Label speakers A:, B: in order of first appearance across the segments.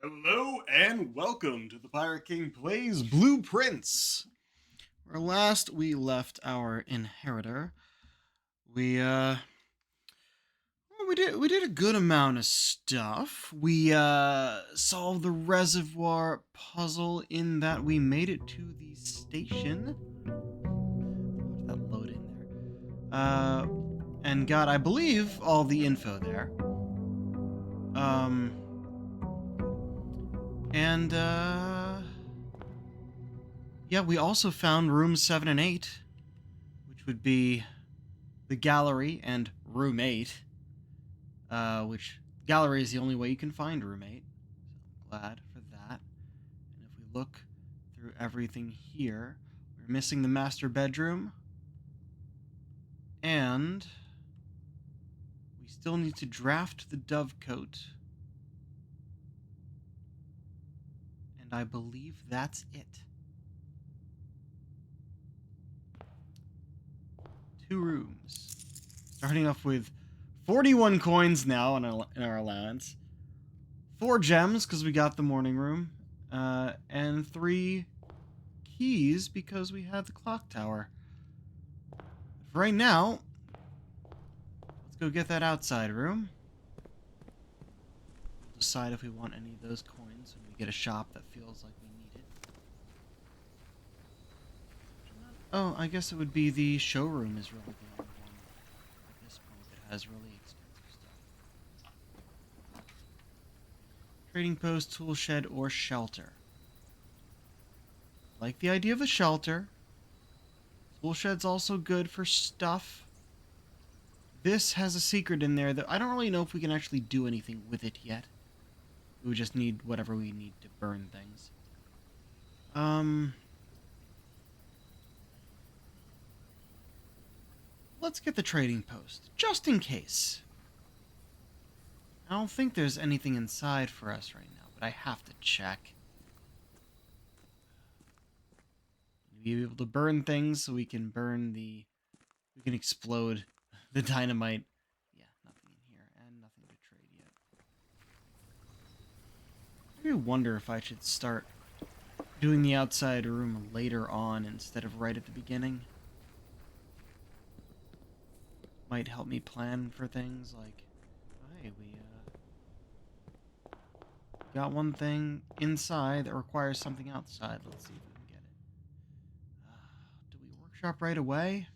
A: Hello and welcome to the Pirate King Plays Blueprints. Where last we left our inheritor, we we did a good amount of stuff. We solved the reservoir puzzle in that we made it to the station. How did that load in there? And got, I believe, all the info there. Um and yeah, we also found rooms 7 and 8, which would be the gallery and room 8, which gallery is the only way you can find room 8. So I'm glad for that. And if we look through everything here, we're missing the master bedroom, and we still need to draft the dovecote. And I believe that's it. 2 rooms. Starting off with 41 coins now in our allowance. 4 gems because we got the morning room. And 3 keys because we had the clock tower. For right now, let's go get that outside room. We'll decide if we want any of those coins when we get a shop that feels like we need it. Oh, I guess it would be the showroom is really the only one at this point that has really expensive stuff. Trading post, tool shed, or shelter. Like the idea of the shelter. Tool shed's also good for stuff. This has a secret in there that I don't really know if we can actually do anything with it yet. We would just need whatever we need to burn things. Let's get the trading post, just in case. I don't think there's anything inside for us right now, but I have to check. Be able to burn things so we can we can explode the dynamite. Yeah, nothing in here, and nothing to trade yet. I do wonder if I should start doing the outside room later on instead of right at the beginning. Might help me plan for things like, hey, we got one thing inside that requires something outside. Let's see if we can get it. Do we workshop right away?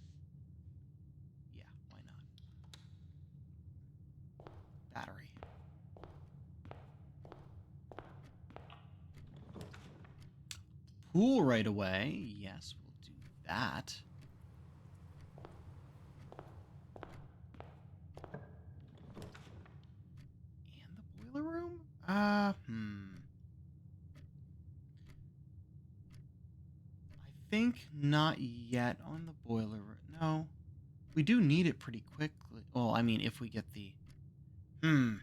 A: Yeah, why not? Battery. Pool right away. Yes, we'll do that. And the boiler room? I think not yet on the boiler room. No. We do need it pretty quickly. Well, I mean, if we get the... No,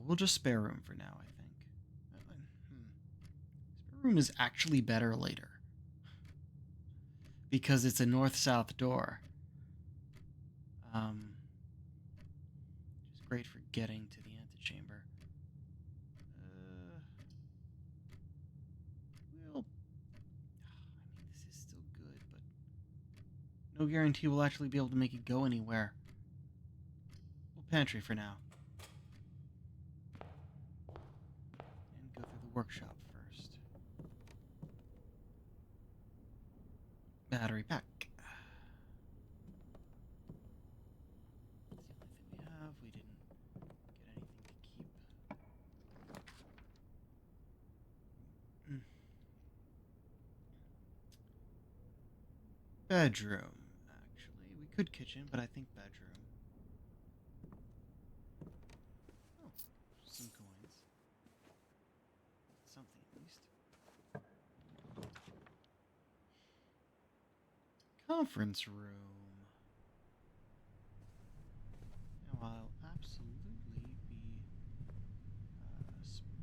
A: we'll just spare room for now, I think. Spare room is actually better later. Because it's a north-south door. Which is great for getting to the antechamber. Well, I mean, this is still good, but no guarantee we'll actually be able to make it go anywhere. We'll pantry for now. And go through the workshop first. Battery pack. That's the only thing we have. We didn't get anything to keep. Bedroom, actually. We could kitchen, but I think bedroom. Oh, some coins. Something at least. Conference room. Now I'll absolutely be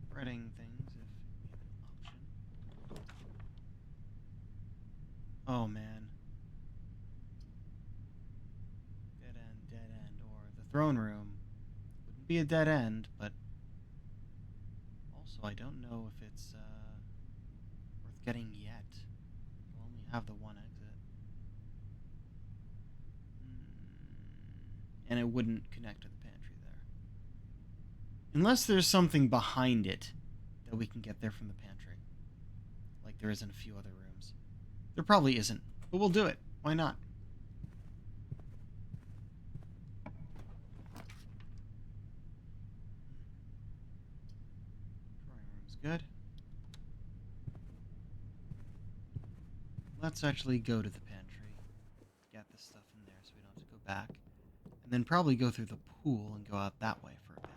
A: spreading things if we have an option. Oh man. Dead end, or the throne room. Wouldn't be a dead end, but also I don't know if it's worth getting yet. We'll only have the one exit. And it wouldn't connect to the pantry there. Unless there's something behind it that we can get there from the pantry. Like there is in a few other rooms. There probably isn't, but we'll do it. Why not? Drawing room's good. Let's actually go to the pantry. Get this stuff in there so we don't have to go back. And then probably go through the pool and go out that way for a bit.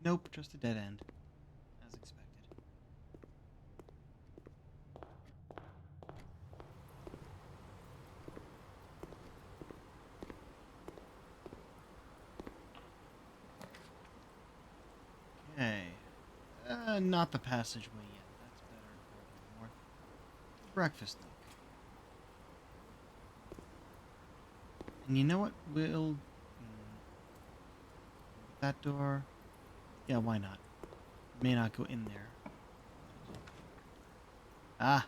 A: Nope, just a dead end. As expected. Okay. Not the passageway yet. That's better further north. Breakfast nook. And you know what? We'll... that door... Yeah, why not? May not go in there. Ah!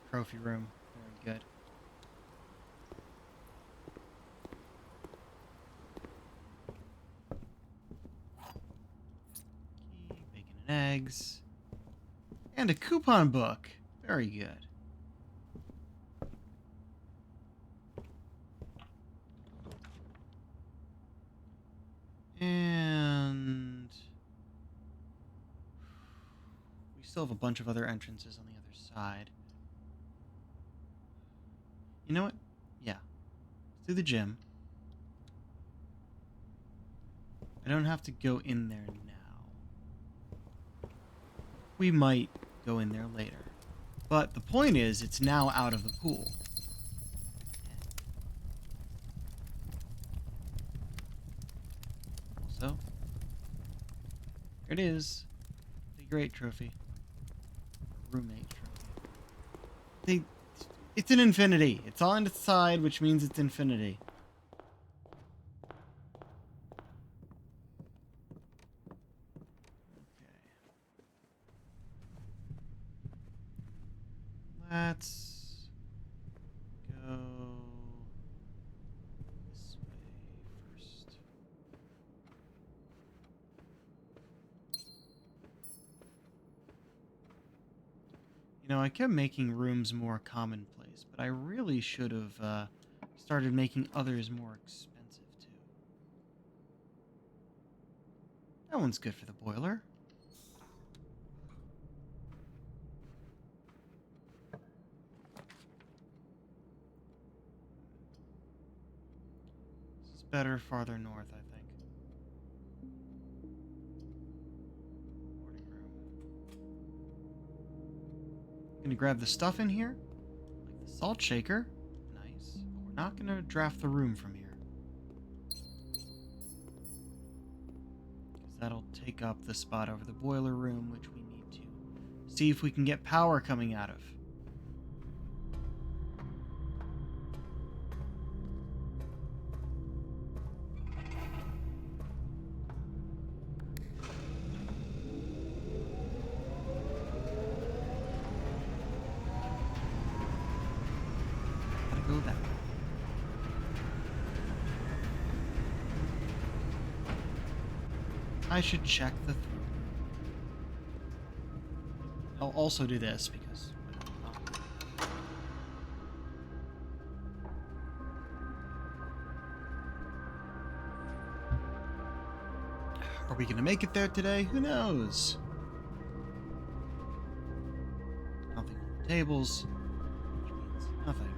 A: Trophy room. Very good. Key, bacon and eggs. And a coupon book. Very good. And we still have a bunch of other entrances on the other side. You know what? Yeah. Let's do the gym. I don't have to go in there now. We might go in there later. But the point is, it's now out of the pool. Also, there it is. The great trophy. Roommate trophy. It's an infinity. It's on its side, which means it's infinity. Let's go this way first. You know, I kept making rooms more commonplace, but I really should have started making others more expensive too. That one's good for the boiler. Better farther north, I think. Morning room. Gonna grab the stuff in here, like the salt shaker. Nice. But we're not gonna draft the room from here. Because that'll take up the spot over the boiler room, which we need to see if we can get power coming out of. Go that way. I should check the through. I'll also do this because... Are we going to make it there today? Who knows? Nothing on the tables, which means nothing.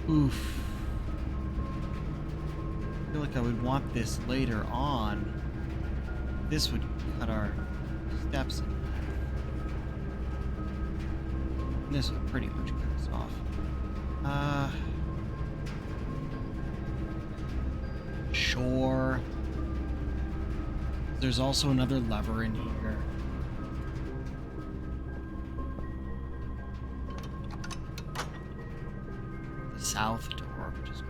A: Oof. I feel like I would want this later on. This would cut our steps in half. And this would pretty much cut us off. Sure. There's also another lever in here. The south door, which is...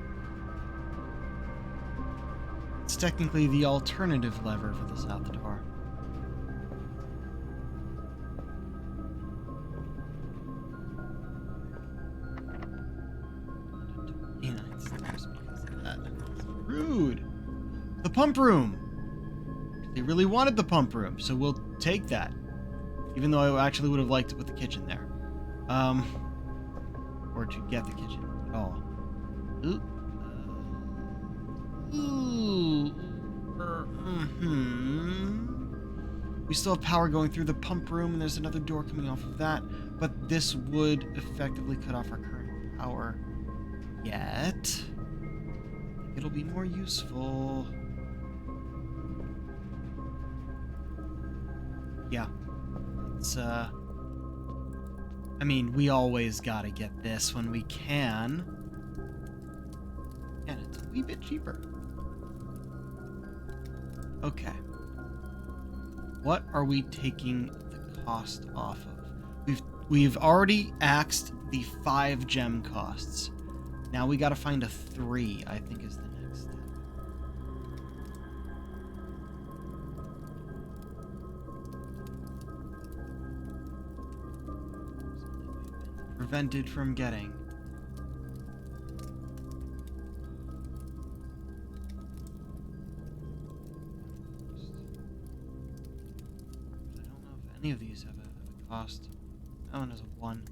A: It's technically the alternative lever for the south door. Rude. The pump room. They really wanted the pump room, so we'll take that. Even though I actually would have liked to put the kitchen there. Or to get the kitchen at all. Ooh. We still have power going through the pump room, and there's another door coming off of that. But this would effectively cut off our current power. Yet... it'll be more useful. Yeah. It's, I mean, we always gotta get this when we can. And it's a wee bit cheaper. Okay. What are we taking the cost off of? We've already axed the 5 gem costs. Now we gotta find a 3, I think is the next step. Prevented from getting. I don't know if any of these have a cost. That one has a 1.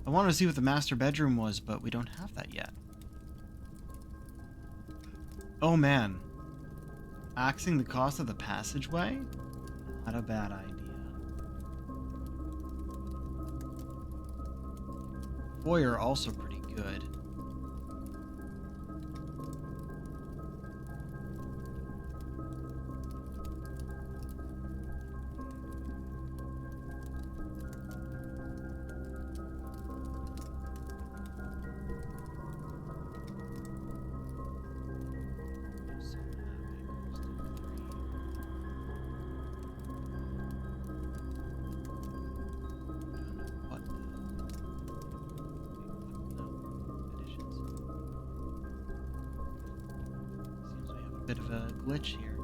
A: I wanted to see what the master bedroom was, but we don't have that yet. Oh man. Axing the cost of the passageway? Not a bad idea. Foyer also pretty good. Bit of a glitch here.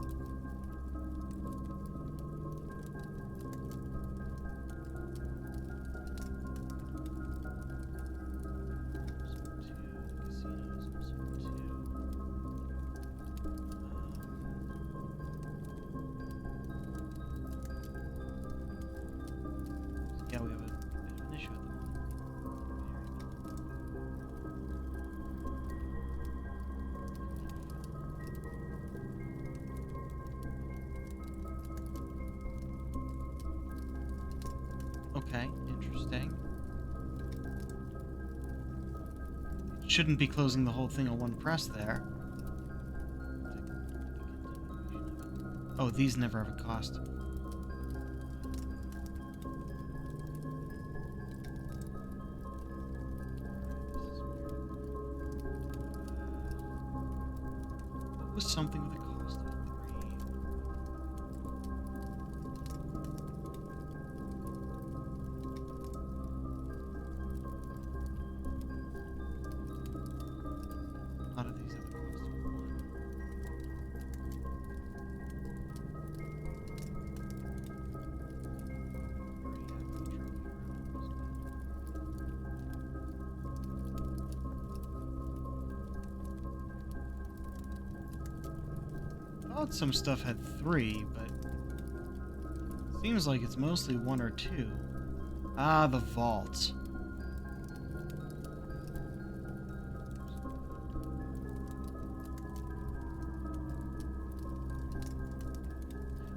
A: Yeah, we have a bit of an issue at the moment. Okay, interesting. Shouldn't be closing the whole thing on one press there. Oh, these never have a cost. What was something with a cost of 3? A lot of these have a cost of 1. I thought some stuff had 3, but seems like it's mostly 1 or 2. Ah, the vault.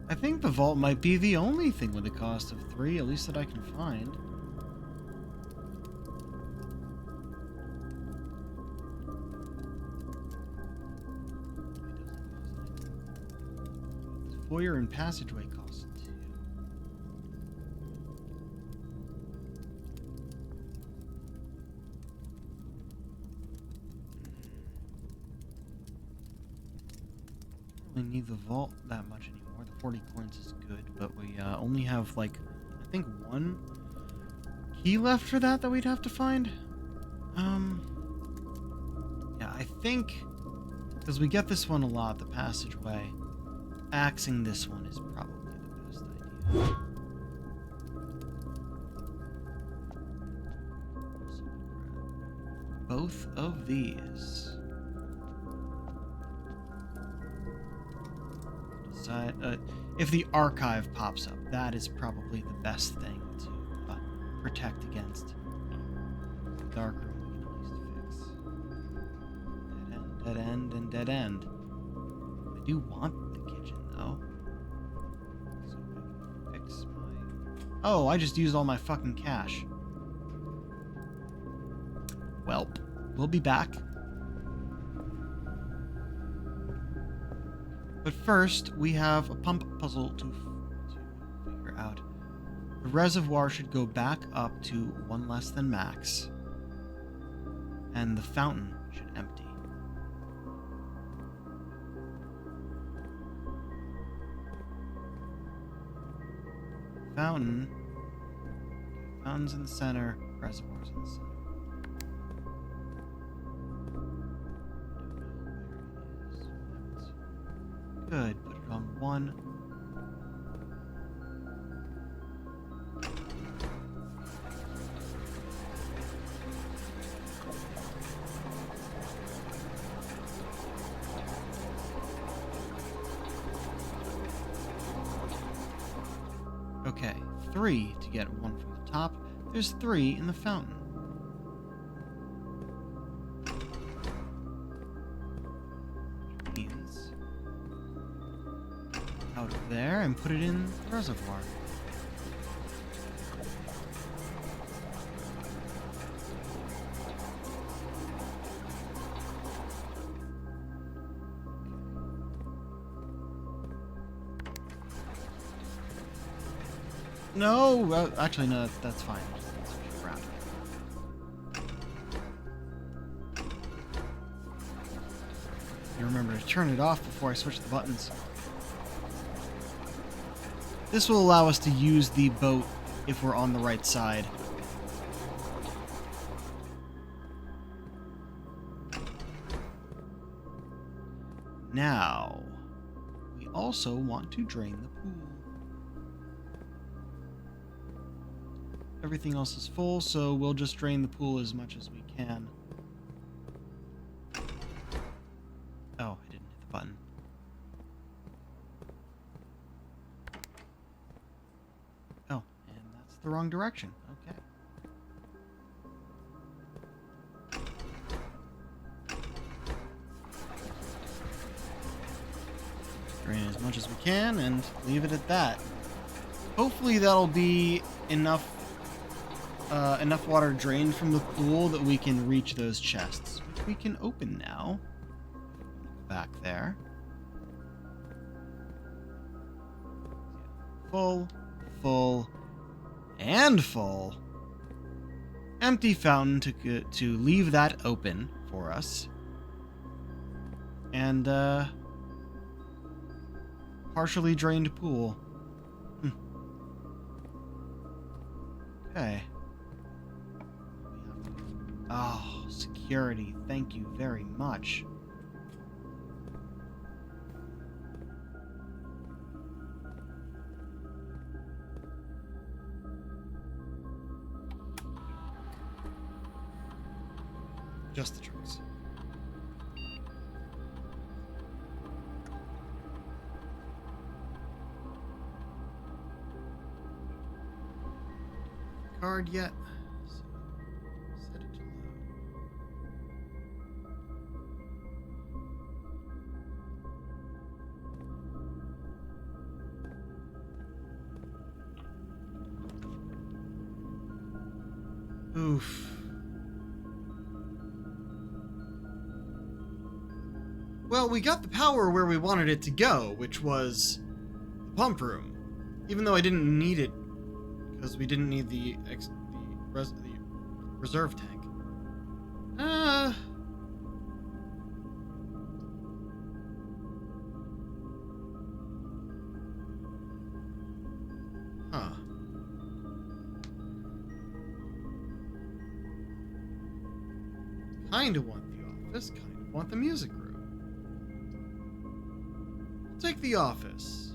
A: I think the vault might be the only thing with a cost of 3, at least that I can find. Foyer and passageway cost 2. really need the vault that much anymore. The 40 coins is good, but we only have, like, I think one key left for that we'd have to find. Yeah, I think, because we get this one a lot, the passageway, axing this one is probably the best idea. Both of these. If the archive pops up, that is probably the best thing to protect against. The dark room we can at least fix. Dead end, and dead end. I do want the kitchen though. So I can fix my... Oh, I just used all my fucking cash. Welp. We'll be back. But first, we have a pump puzzle to figure out. The reservoir should go back up to 1 less than max. And the fountain should empty. Fountain's in the center, reservoir's in the center. Good, put it on 1. Okay, 3 to get 1 from the top. There's 3 in the fountain. Out of there and put it in the reservoir. No, actually no, that's fine. Just switch around. You remember to turn it off before I switch the buttons. This will allow us to use the boat if we're on the right side. Now, we also want to drain the pool. Everything else is full, so we'll just drain the pool as much as we can. Oh, I didn't hit the button. Oh, and that's the wrong direction. Okay. Drain as much as we can and leave it at that. Hopefully that'll be enough water drained from the pool that we can reach those chests, which we can open now. Back there. Full, full, and full. Empty fountain to leave that open for us. And, partially drained pool. Okay. Oh, security. Thank you very much. Just the tricks. Card yet? So, set it to low. Oof. Well, we got the power where we wanted it to go, which was the pump room. Even though I didn't need it, because we didn't need the reserve tank. Huh. Kinda want the office, kinda want the music room. I'll take the office.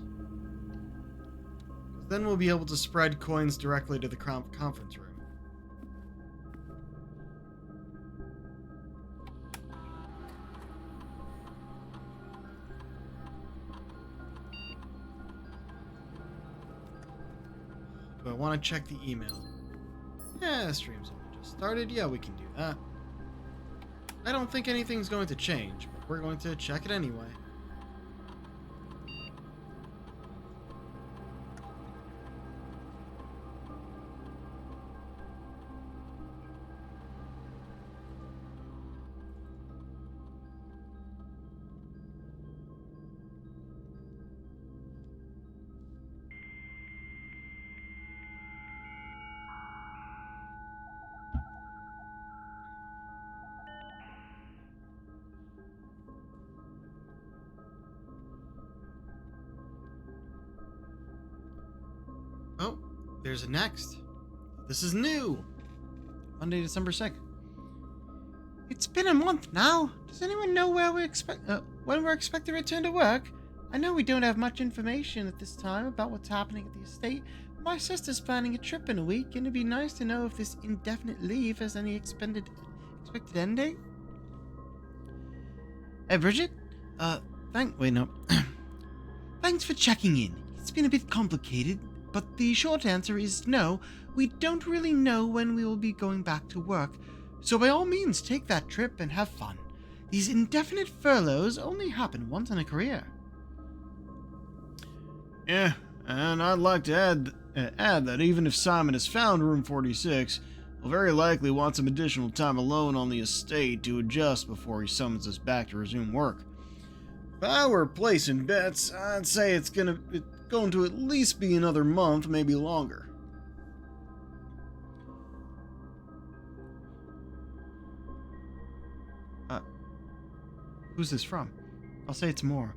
A: Then we'll be able to spread coins directly to the conference room. Do I want to check the email? Yeah, stream's only just started. Yeah, we can do that. I don't think anything's going to change, but we're going to check it anyway. Oh, there's a next. This is new. Monday, December 2nd. It's been a month now. Does anyone know where when we're expected to return to work? I know we don't have much information at this time about what's happening at the estate. My sister's planning a trip in a week, and it'd be nice to know if this indefinite leave has any expected end date. Hey, Bridget? Wait, no. Thanks for checking in. It's been a bit complicated, but the short answer is no. We don't really know when we will be going back to work. So by all means, take that trip and have fun. These indefinite furloughs only happen once in a career. Yeah, and I'd like to add that even if Simon has found room 46, he'll very likely want some additional time alone on the estate to adjust before he summons us back to resume work. If I were placing bets, I'd say it's going to at least be another month, maybe longer. Who's this from? I'll say it's more.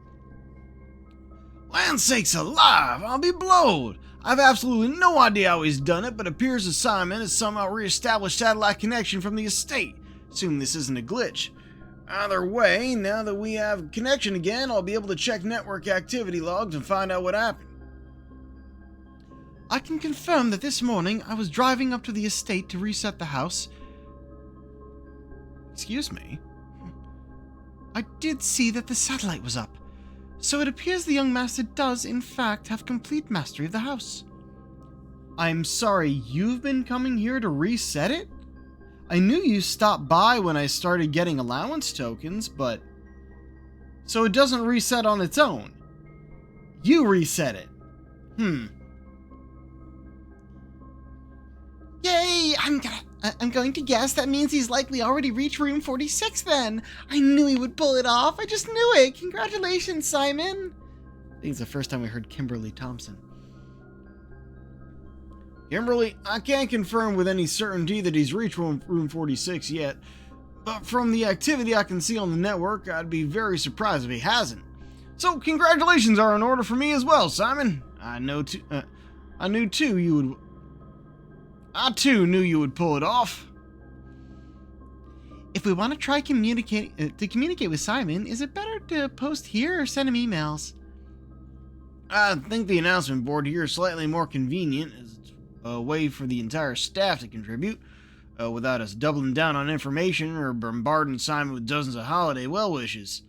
A: Land sakes alive! I'll be blowed! I've absolutely no idea how he's done it, but it appears that Simon has somehow re-established satellite connection from the estate. Assume this isn't a glitch. Either way, now that we have connection again, I'll be able to check network activity logs and find out what happened. I can confirm that this morning I was driving up to the estate to reset the house. Excuse me? I did see that the satellite was up, so it appears the young master does, in fact, have complete mastery of the house. I'm sorry, you've been coming here to reset it? I knew you stopped by when I started getting allowance tokens, but... So it doesn't reset on its own. You reset it. Yay! I'm going to guess that means he's likely already reached room 46 then. I knew he would pull it off. I just knew it. Congratulations, Simon. I think it's the first time we heard Kimberly Thompson. Kimberly, I can't confirm with any certainty that he's reached room 46 yet, but from the activity I can see on the network, I'd be very surprised if he hasn't. So congratulations are in order for me as well, Simon. I too knew you would pull it off. If we want to try communicate with Simon, is it better to post here or send him emails? I think the announcement board here is slightly more convenient, as it's a way for the entire staff to contribute, without us doubling down on information or bombarding Simon with dozens of holiday well wishes.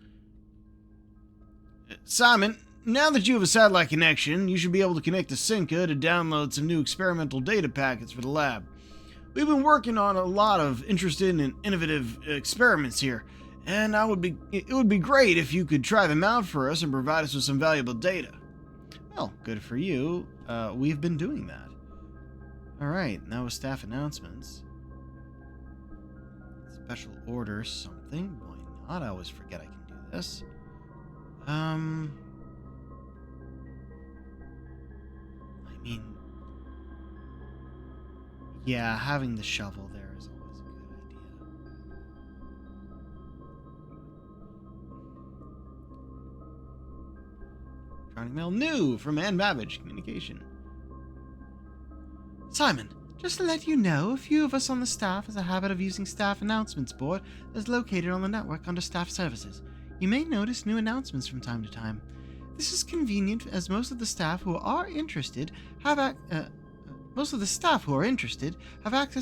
A: Simon, now that you have a satellite connection, you should be able to connect to Synca to download some new experimental data packets for the lab. We've been working on a lot of interesting and innovative experiments here, and it would be great if you could try them out for us and provide us with some valuable data. Well, good for you. We've been doing that. Alright, now with staff announcements. Special order something. Why not? I always forget I can do this. I mean, yeah, having the shovel there is always a good idea. Electronic mail new from Ann Babbage Communication. Simon, just to let you know, a few of us on the staff has a habit of using staff announcements board that's located on the network under staff services. You may notice new announcements from time to time. This is convenient as most of the staff who are interested have access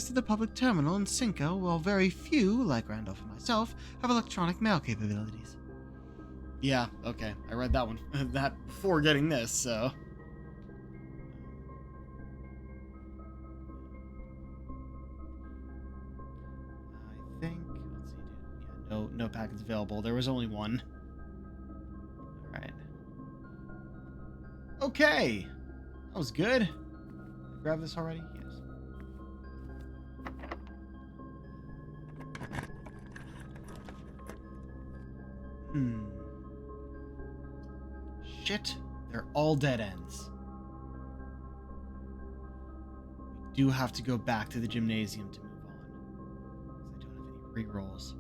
A: to the public terminal in Cinco, while very few, like Randolph and myself, have electronic mail capabilities. Yeah, okay. I read that one that before getting this, so. I think, let's see, dude. Yeah, no packets available. There was only one. Alright. Okay. That was good. Grab this already? Yes. Shit. They're all dead ends. We do have to go back to the gymnasium to move on. Because I don't have any rerolls.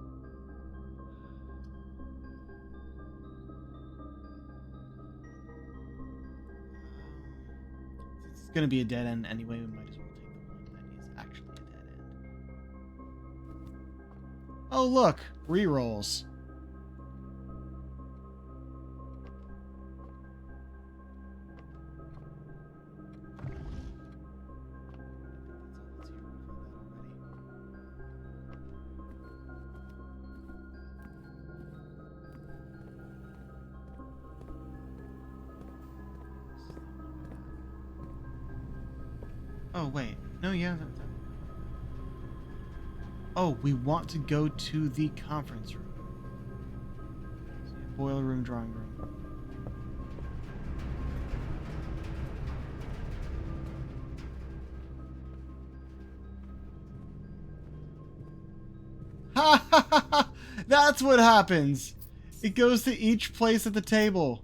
A: Since it's going to be a dead end anyway, we might as well take the one that is actually a dead end. Oh, look! Rerolls. Oh, wait. No, yeah. Oh, we want to go to the conference room. Boiler room, drawing room. Ha ha ha ha! That's what happens! It goes to each place at the table.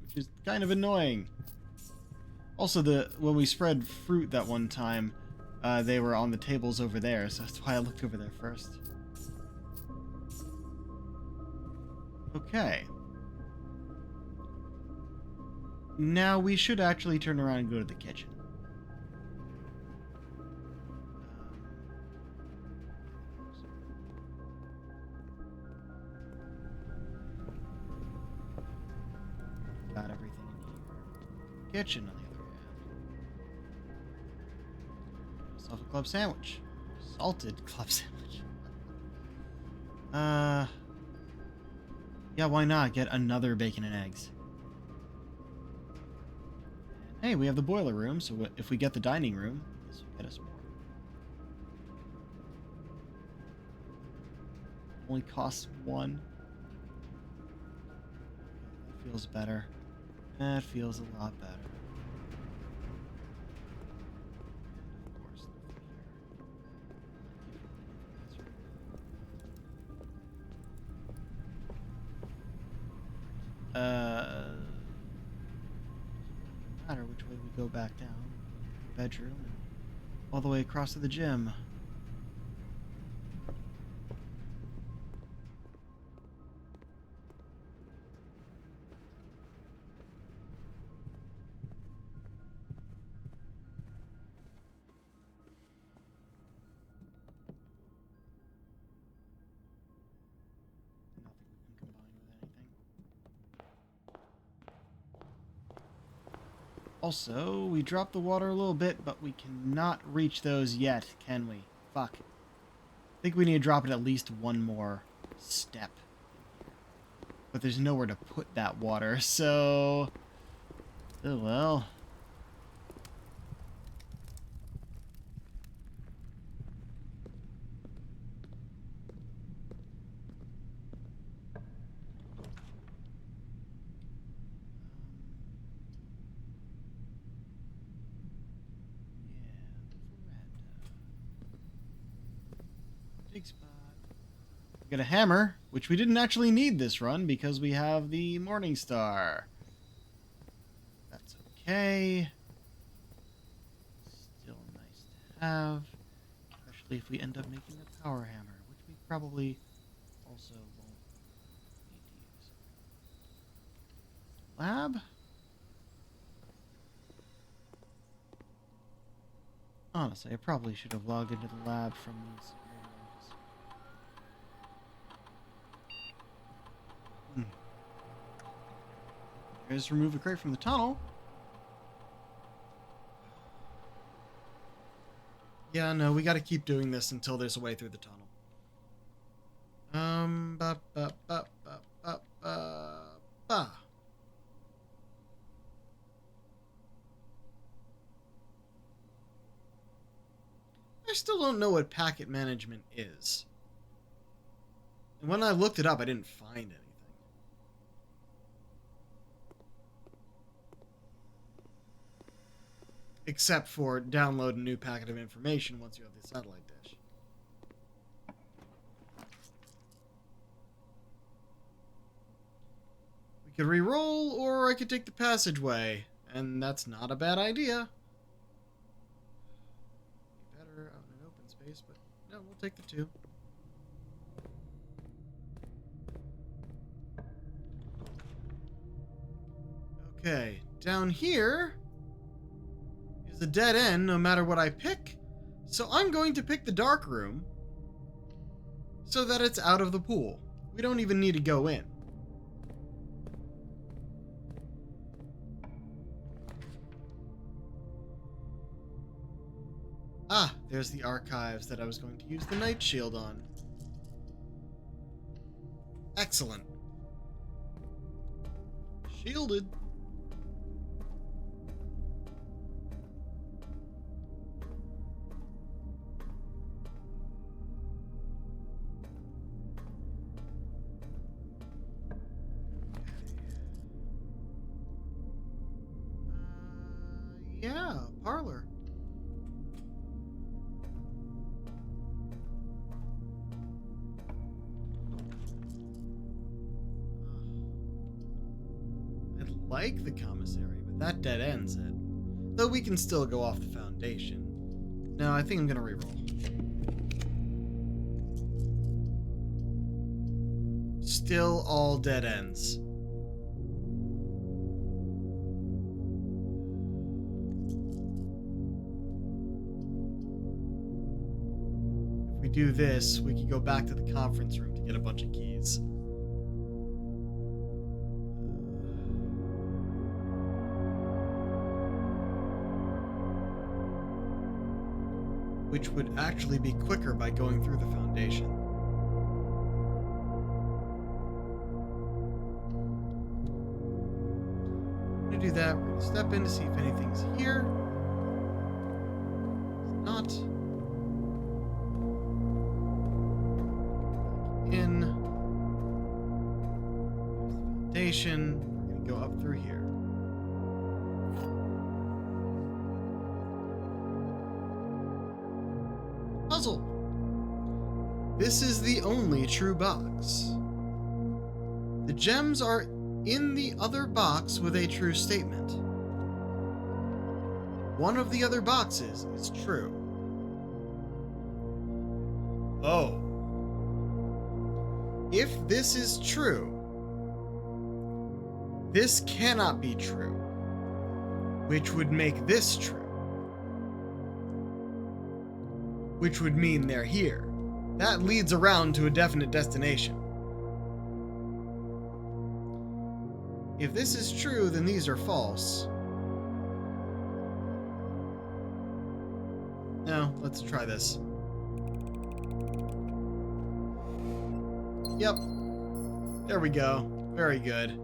A: Which is kind of annoying. Also, when we spread fruit that one time, they were on the tables over there, so that's why I looked over there first. Okay. Now we should actually turn around and go to the kitchen. Got everything in here. Kitchen, on the other hand. Myself a club sandwich. Salted club sandwich. Yeah, why not? Get another bacon and eggs. And hey, we have the boiler room, so if we get the dining room, this will get us more. Only costs one. That feels better. That feels a lot better. Of course, no matter which way we go back down. Bedroom and all the way across to the gym. Also, we dropped the water a little bit, but we cannot reach those yet, can we? Fuck. I think we need to drop it at least one more step. But there's nowhere to put that water, so... Oh well. Big spot. We got a hammer, which we didn't actually need this run because we have the Morning Star. That's okay. Still nice to have, especially if we end up making a power hammer, which we probably also won't need to use. Lab? Honestly, I probably should have logged into the lab from these areas. Just remove a crate from the tunnel. Yeah, no, we gotta keep doing this until there's a way through the tunnel. Ba, ba, ba, ba, ba, ba, ba. I still don't know what packet management is. And when I looked it up, I didn't find anything. Except for download a new packet of information once you have the satellite dish. We could re-roll, or I could take the passageway, and that's not a bad idea. Be better out in an open space, but no, we'll take the 2. Okay, down here is a dead end no matter what I pick, so I'm going to pick the dark room so that it's out of the pool. We don't even need to go in. Ah, there's the archives that I was going to use the night shield on. Excellent. Shielded. Yeah, parlor. I like the commissary, but that dead ends it. Though we can still go off the foundation. No, I think I'm gonna reroll. Still all dead ends. If we do this, we can go back to the conference room to get a bunch of keys. Which would actually be quicker by going through the foundation. I'm gonna do that. We're gonna step in to see if anything's here. It's not. In. There's the foundation. We're gonna go up through here. Puzzle. This is the only true box. The gems are in the other box with a true statement. One of the other boxes is true. Oh. If this is true, this cannot be true, which would make this true. Which would mean they're here. That leads around to a definite destination. If this is true, then these are false. Now, let's try this. Yep. There we go. Very good.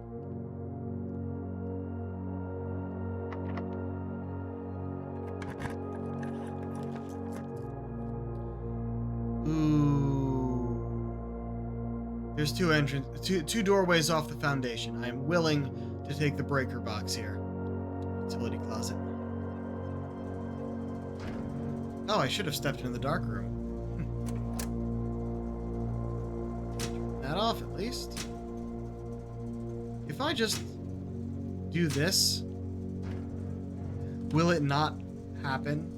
A: There's two doorways off the foundation. I am willing to take the breaker box here. Utility closet. Oh, I should have stepped into the dark room. Turn that off at least. If I just do this, will it not happen?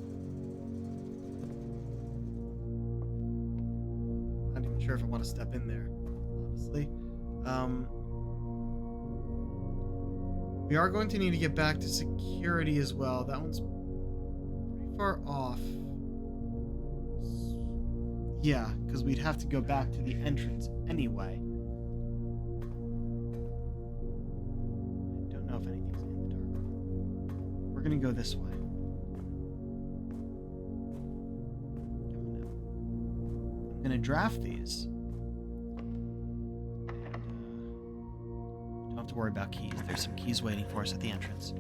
A: Not even sure if I want to step in there. We are going to need to get back to security as well. That one's pretty far off. Yeah, because we'd have to go back to the entrance anyway. I don't know if anything's in the dark room. We're gonna go this way. Come on now. I'm gonna draft these. Don't have to worry about keys. There's some keys waiting for us at the entrance.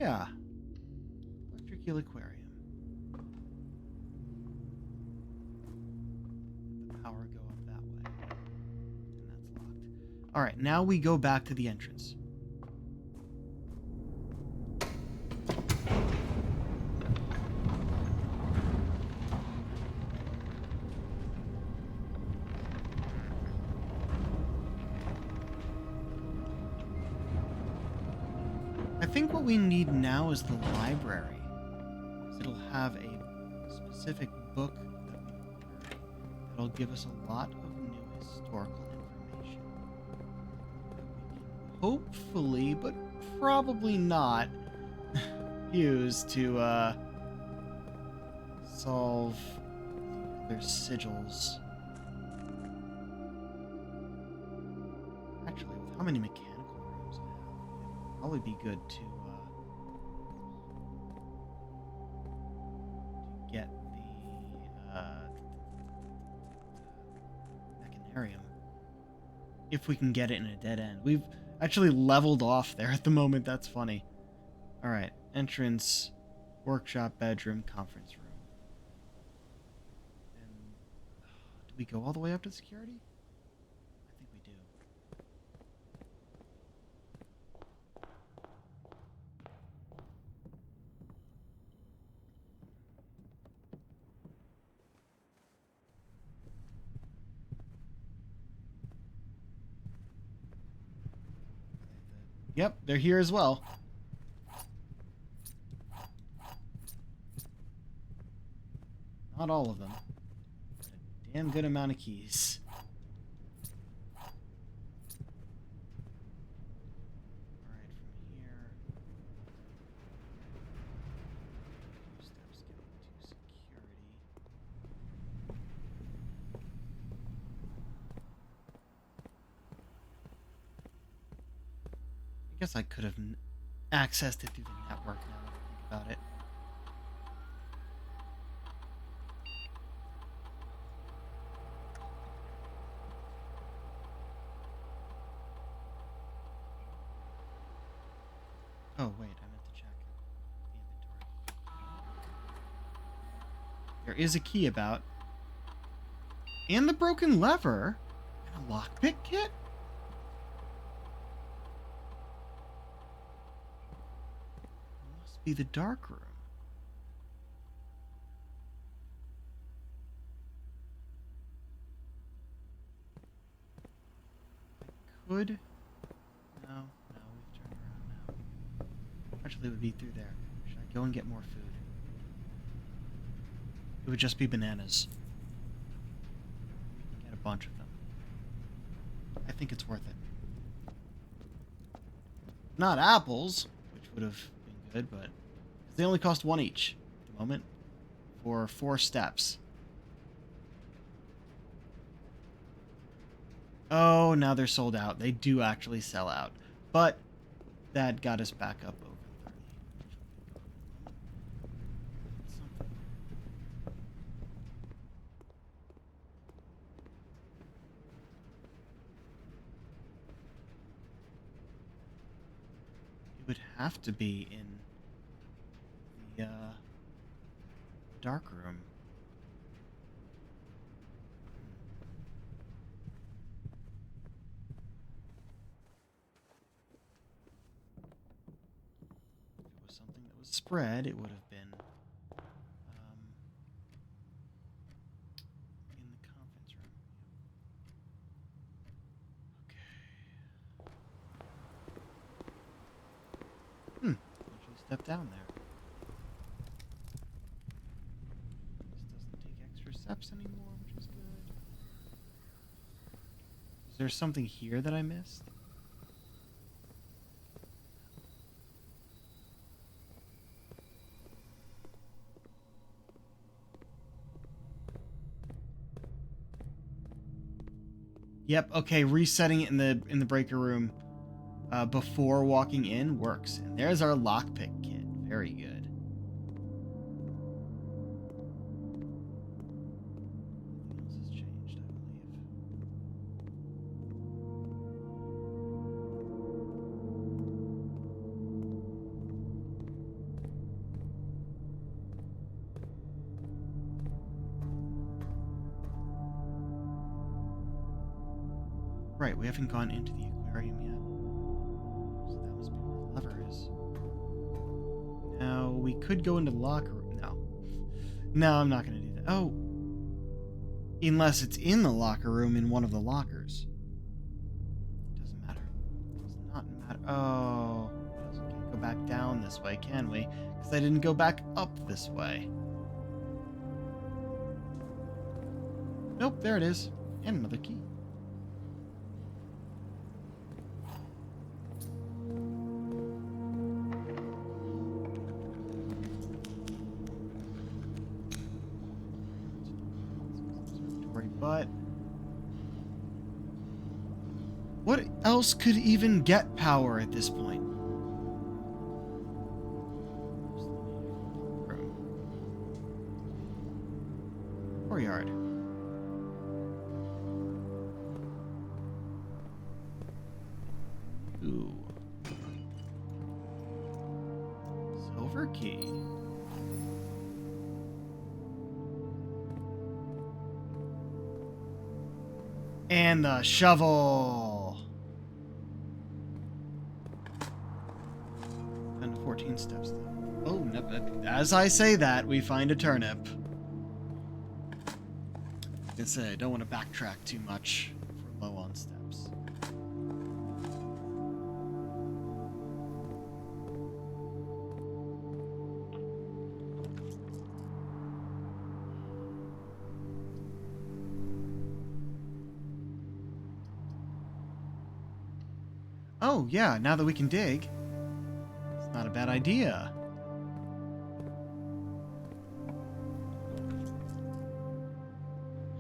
A: Yeah. Electric Eel Aquarium. Let the power go up that way. And that's locked. Alright, now we go back to the entrance. I think what we need now is the library. Because it'll have a specific book that we ordered that'll give us a lot of new historical information. That we can hopefully, but probably not, use to solve the other sigils. Actually, with how many mechanical rooms I have, it'd probably be good to get the mechanarium. If we can get it in a dead end. We've actually leveled off there at the moment. That's funny. Alright, entrance, workshop, bedroom, conference room. And do we go all the way up to security? I think we do. Yep, they're here as well. Not all of them, but a damn good amount of keys. Alright, from here. 2 steps getting to security. I guess I could have accessed it through the network now that I think about it. Oh, wait, I meant to check the inventory. There is a key about. And the broken lever. And a lockpick kit? Must be the dark room. I could. No, we've turned around now. Actually, it would be through there. Should I go and get more food? It would just be bananas. We can get a bunch of them. I think it's worth it. Not apples, which would have been good, but they only cost 1 each at the moment for 4 steps. Oh, now they're sold out. They do actually sell out. But that got us back up over 30. It would have to be in the dark room. Something that was spread, it would have been in the conference room. Okay. Actually step down there. This doesn't take extra steps anymore, which is good. Is there something here that I missed? Yep, okay, resetting it in the breaker room before walking in works. And there's our lockpick kit. Very good. Nothing else has changed, I believe. Right, we haven't gone into the aquarium yet. So that must be where the lever is. Now, we could go into the locker room. No. No, I'm not going to do that. Oh. Unless it's in the locker room in one of the lockers. It doesn't matter. It does not matter. Oh. We can't go back down this way, can we? Because I didn't go back up this way. Nope, there it is. And another key. But what else could even get power at this point? Courtyard. Ooh. Silver key. And the shovel. And 14 steps. Oh, no, as I say that, we find a turnip. I can say I don't want to backtrack too much if we're low on steps. Oh, yeah, now that we can dig, it's not a bad idea.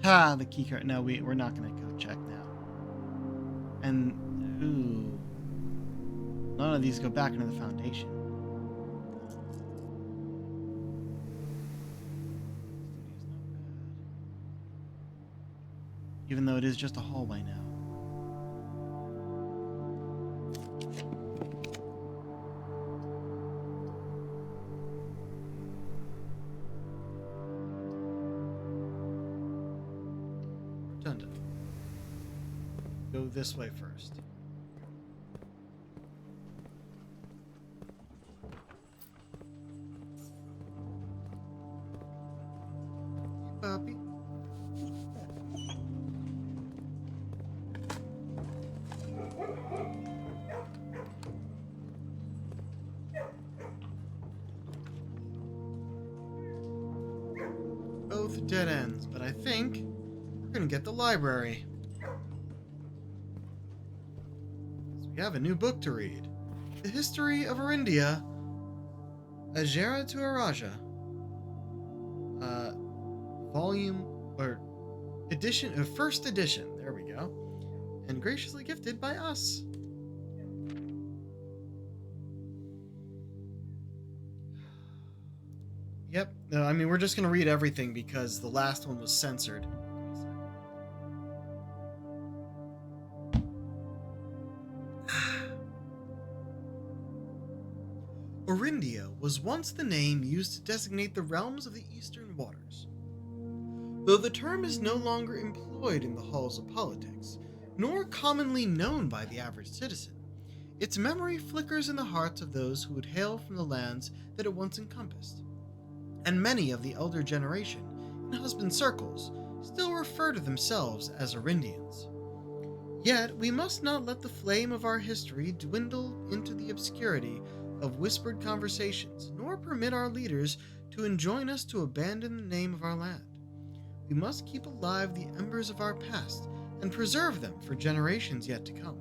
A: Ha, the keycard. No, we're not going to go check now. And, ooh. None of these go back into the foundation. Even though it is just a hallway now. Go this way first. Puppy. Both dead ends, but I think we're gonna get the library. We have a new book to read. The History of Arindia, Ajera to Araja. Volume, or edition, first edition, there we go. And graciously gifted by us. Yep, no, I mean, we're just gonna read everything because the last one was censored. Arindia was once the name used to designate the realms of the eastern waters. Though the term is no longer employed in the halls of politics, nor commonly known by the average citizen, its memory flickers in the hearts of those who would hail from the lands that it once encompassed. And many of the elder generation, in husband circles, still refer to themselves as Arindians. Yet we must not let the flame of our history dwindle into the obscurity of whispered conversations, nor permit our leaders to enjoin us to abandon the name of our land. We must keep alive the embers of our past and preserve them for generations yet to come.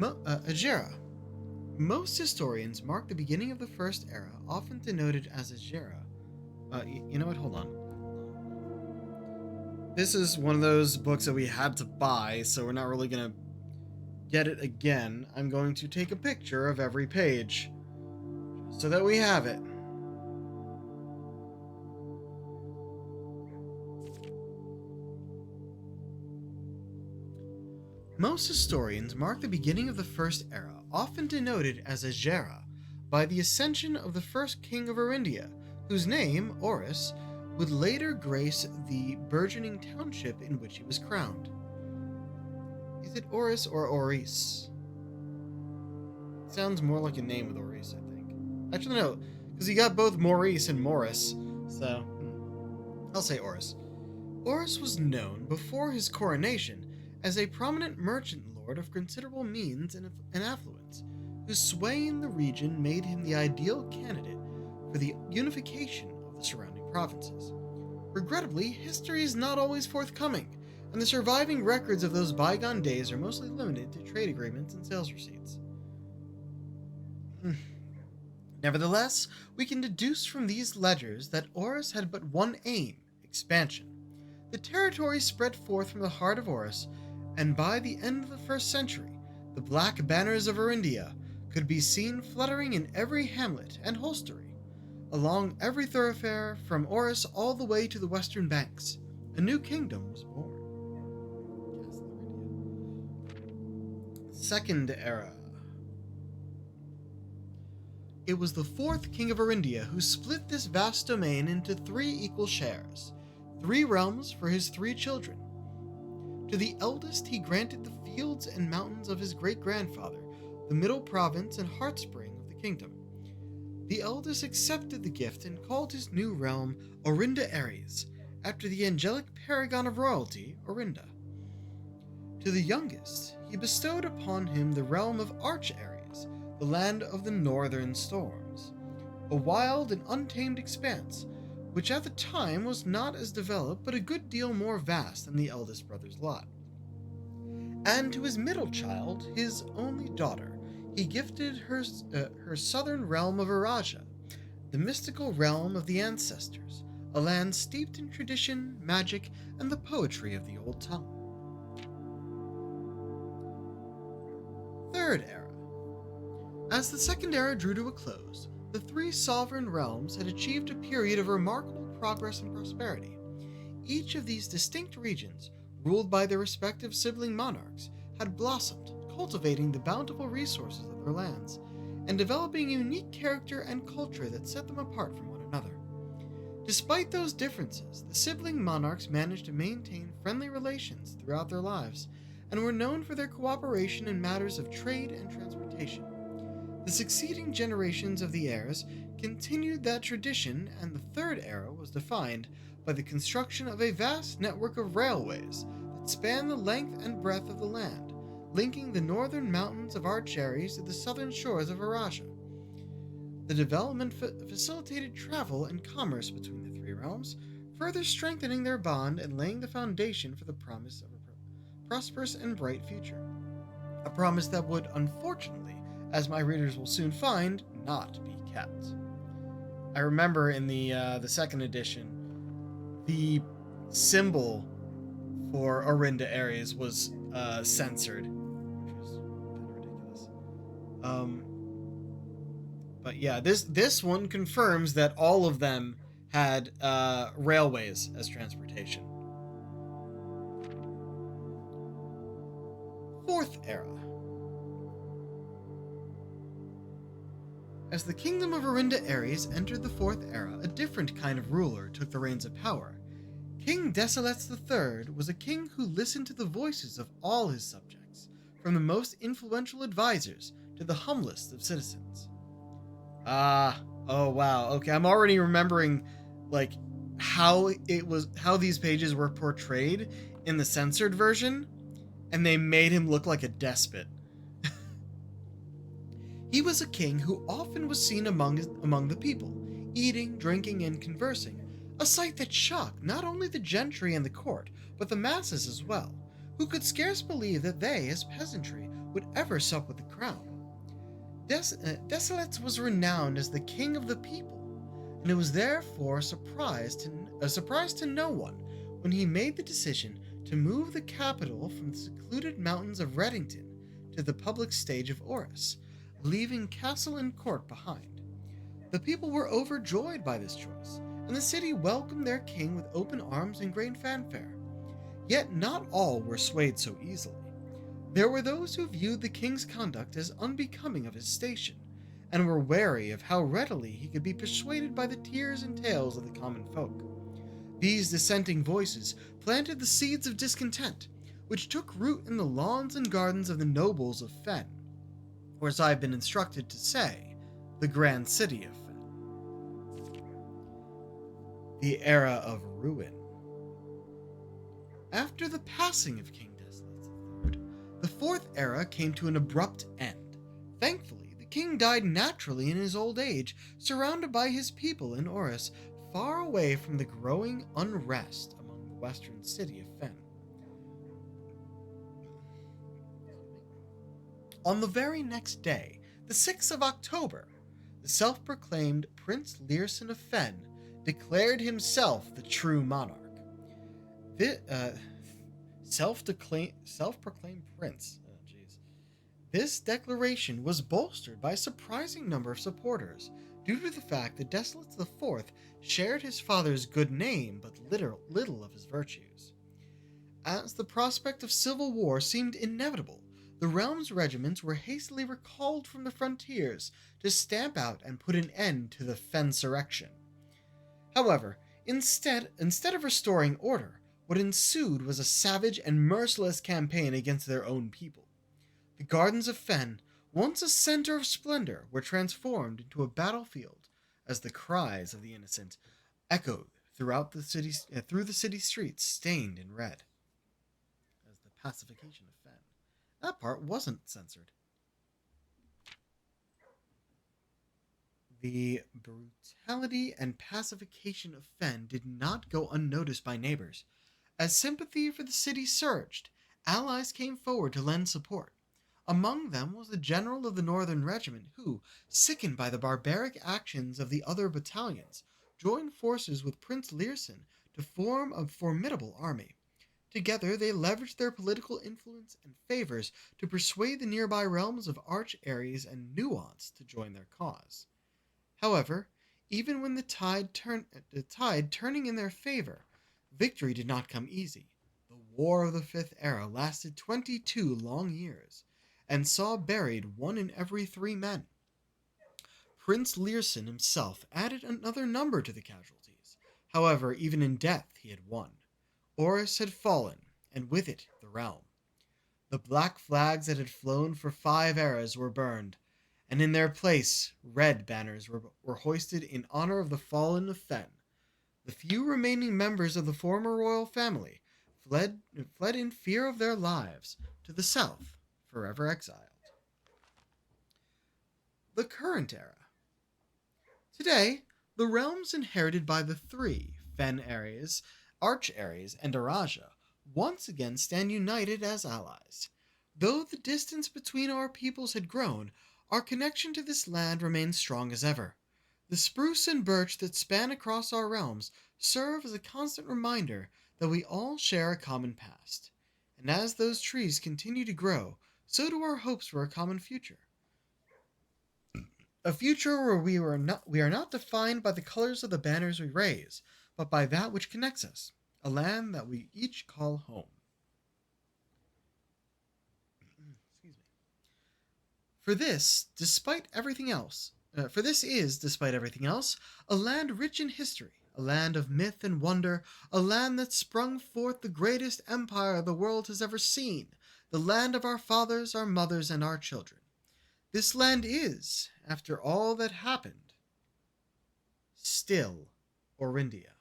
A: Ajera. Most historians mark the beginning of the First Era, often denoted as Ajera. You know what? Hold on. this is one of those books that we had to buy, so we're not really gonna get it again. I'm going to take a picture of every page so that we have it. Most historians mark the beginning of the First Era, often denoted as Ajera, by the ascension of the first king of Arindia, whose name, Oris, would later grace the burgeoning township in which he was crowned. Is it Oris or Oris? It sounds more like a name with Oris, I think. Actually, no, because you got both Maurice and Morris, so I'll say Oris. Oris was known before his coronation as a prominent merchant lord of considerable means and affluence, whose sway in the region made him the ideal candidate for the unification of the surrounding provinces. Regrettably, history is not always forthcoming, and the surviving records of those bygone days are mostly limited to trade agreements and sales receipts. Nevertheless, we can deduce from these ledgers that Oris had but one aim: expansion. The territory spread forth from the heart of Oris, and by the end of the 1st century, the black banners of Arindia could be seen fluttering in every hamlet and hostelry, along every thoroughfare from Oris all the way to the western banks. A new kingdom was born. Second Era. It was the 4th king of Arindia who split this vast domain into 3 equal shares, 3 realms for his 3 children. To the eldest he granted the fields and mountains of his great-grandfather, the middle province and heartspring of the kingdom. The eldest accepted the gift and called his new realm Orinda Aries, after the angelic paragon of royalty, Orinda. To the youngest, he bestowed upon him the realm of Arch Aries, the land of the northern storms, a wild and untamed expanse, which at the time was not as developed but a good deal more vast than the eldest brother's lot. And to his middle child, his only daughter, he gifted her southern realm of Araja, the mystical realm of the ancestors, a land steeped in tradition, magic, and the poetry of the old tongue. Third Era. As the Second Era drew to a close, the 3 sovereign realms had achieved a period of remarkable progress and prosperity. Each of these distinct regions, ruled by their respective sibling monarchs, had blossomed, cultivating the bountiful resources of their lands, and developing a unique character and culture that set them apart from one another. Despite those differences, the sibling monarchs managed to maintain friendly relations throughout their lives, and were known for their cooperation in matters of trade and transportation. The succeeding generations of the heirs continued that tradition, and the Third Era was defined by the construction of a vast network of railways that spanned the length and breadth of the land, linking the northern mountains of Arch Aries to the southern shores of Araja. The development facilitated travel and commerce between the 3 realms, further strengthening their bond and laying the foundation for the promise of a prosperous and bright future. A promise that would, unfortunately, as my readers will soon find, not be kept. I remember in the 2nd edition, the symbol for Orinda Aries was censored, which was kind of ridiculous. But yeah, this one confirms that all of them had railways as transportation. Fourth Era. As the kingdom of Orinda Aries entered the 4th Era, a different kind of ruler took the reins of power. King Desilets III was a king who listened to the voices of all his subjects, from the most influential advisors to the humblest of citizens. Oh wow, okay, I'm already remembering, like, how these pages were portrayed in the censored version, and they made him look like a despot. He was a king who often was seen among the people, eating, drinking, and conversing, a sight that shocked not only the gentry and the court, but the masses as well, who could scarce believe that they, as peasantry, would ever sup with the crown. Desilets was renowned as the king of the people, and it was therefore a surprise to no one
B: when he made the decision to move the capital from the secluded mountains of Reddington to the public stage of Oris, leaving castle and court behind. The people were overjoyed by this choice, and the city welcomed their king with open arms and great fanfare. Yet not all were swayed so easily. There were those who viewed the king's conduct as unbecoming of his station, and were wary of how readily he could be persuaded by the tears and tales of the common folk. These dissenting voices planted the seeds of discontent, which took root in the lawns and gardens of the nobles of Fen, or as I have been instructed to say, the grand city of Fen. The era of ruin. After the passing of King Desolate III, the fourth era came to an abrupt end. Thankfully, the king died naturally in his old age, surrounded by his people in Oris, far away from the growing unrest among the western city of Fen. On the very next day, the 6th of October, the self-proclaimed Prince Learson of Fen declared himself the true monarch. This, self-proclaimed prince. Oh, jeez. This declaration was bolstered by a surprising number of supporters, due to the fact that Desolate IV shared his father's good name but little of his virtues. As the prospect of civil war seemed inevitable, the realm's regiments were hastily recalled from the frontiers to stamp out and put an end to the Fensurrection. However, instead of restoring order, what ensued was a savage and merciless campaign against their own people. The gardens of Fen, once a center of splendor, were transformed into a battlefield as the cries of the innocent echoed throughout through the city streets stained in red. As the pacification of Fen. That part wasn't censored. The brutality and pacification of Fen did not go unnoticed by neighbors. As sympathy for the city surged, allies came forward to lend support. Among them was the general of the Northern Regiment who, sickened by the barbaric actions of the other battalions, joined forces with Prince Learson to form a formidable army. Together they leveraged their political influence and favors to persuade the nearby realms of Arch Ares and Nuance to join their cause. However, even when the tide turning in their favor, victory did not come easy. The War of the Fifth Era lasted 22 long years, and saw buried 1 in every 3 men. Prince Learson himself added another number to the casualties. However, even in death he had won. Oris had fallen, and with it the realm. The black flags that had flown for 5 eras were burned, and in their place red banners were hoisted in honor of the fallen of Fen. The few remaining members of the former royal family fled in fear of their lives to the south, forever exiled. The current era. Today, the realms inherited by the 3 Fen Ares, Arch Ares, and Araja once again stand united as allies. Though the distance between our peoples had grown, our connection to this land remains strong as ever. The spruce and birch that span across our realms serve as a constant reminder that we all share a common past. And as those trees continue to grow, so do our hopes for a common future. A future where we are not defined by the colors of the banners we raise, but by that which connects us, a land that we each call home. Excuse me. For this, despite everything else, for this is, despite everything else, a land rich in history, a land of myth and wonder, a land that sprung forth the greatest empire the world has ever seen, the land of our fathers, our mothers, and our children. This land is, after all that happened, still Orindia.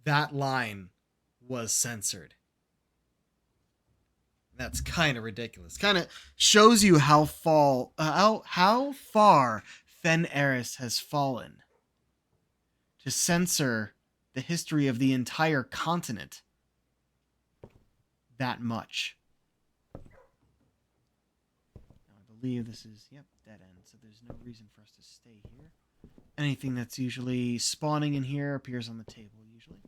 B: That line was censored. That's kind of ridiculous. Kind of shows you how far Fen Eris has fallen to censor the history of the entire continent that much. Now, I believe this is dead end, so there's no reason for us to stay here.
A: Anything that's usually spawning in here appears on the table, usually.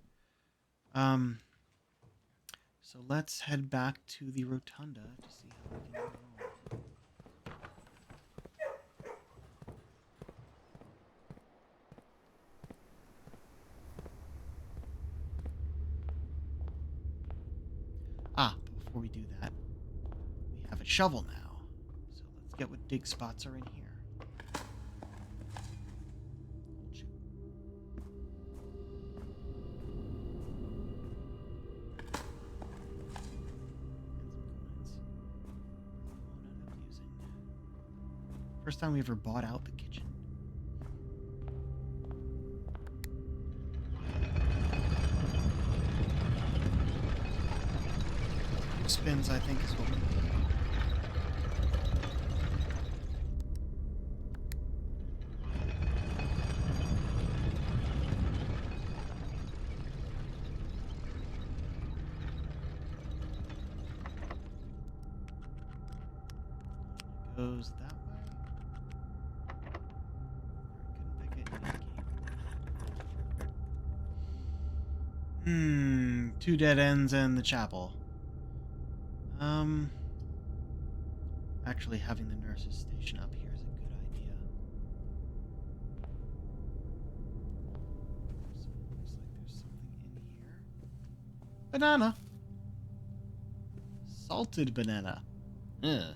A: So let's head back to the rotunda to see how we can move on. But before we do that, we have a shovel now. So let's get what dig spots are in here. First time we ever bought out the kitchen. Spins, I think, is what we need. Goes that way. Couldn't pick it. 2 dead ends and the chapel. Actually having the nurses station up here is a good idea. So it looks like there's something in here. Banana. Salted banana. Ugh.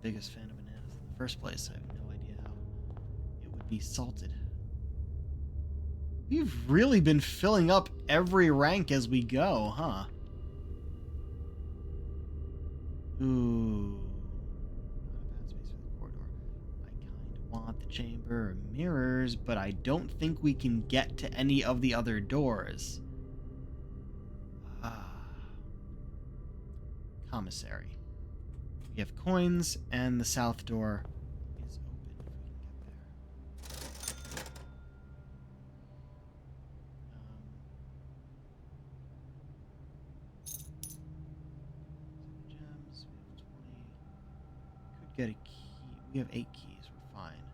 A: Biggest fan of bananas in the first place. I have no idea how it would be salted. We've really been filling up every rank as we go, huh? Ooh. Not a bad space for the corridor. I kind of want the chamber of mirrors, but I don't think we can get to any of the other doors. Commissary. We have coins, and the south door is open if we can get there. Gems, we have 20. Could get a key. We have 8 keys, we're fine.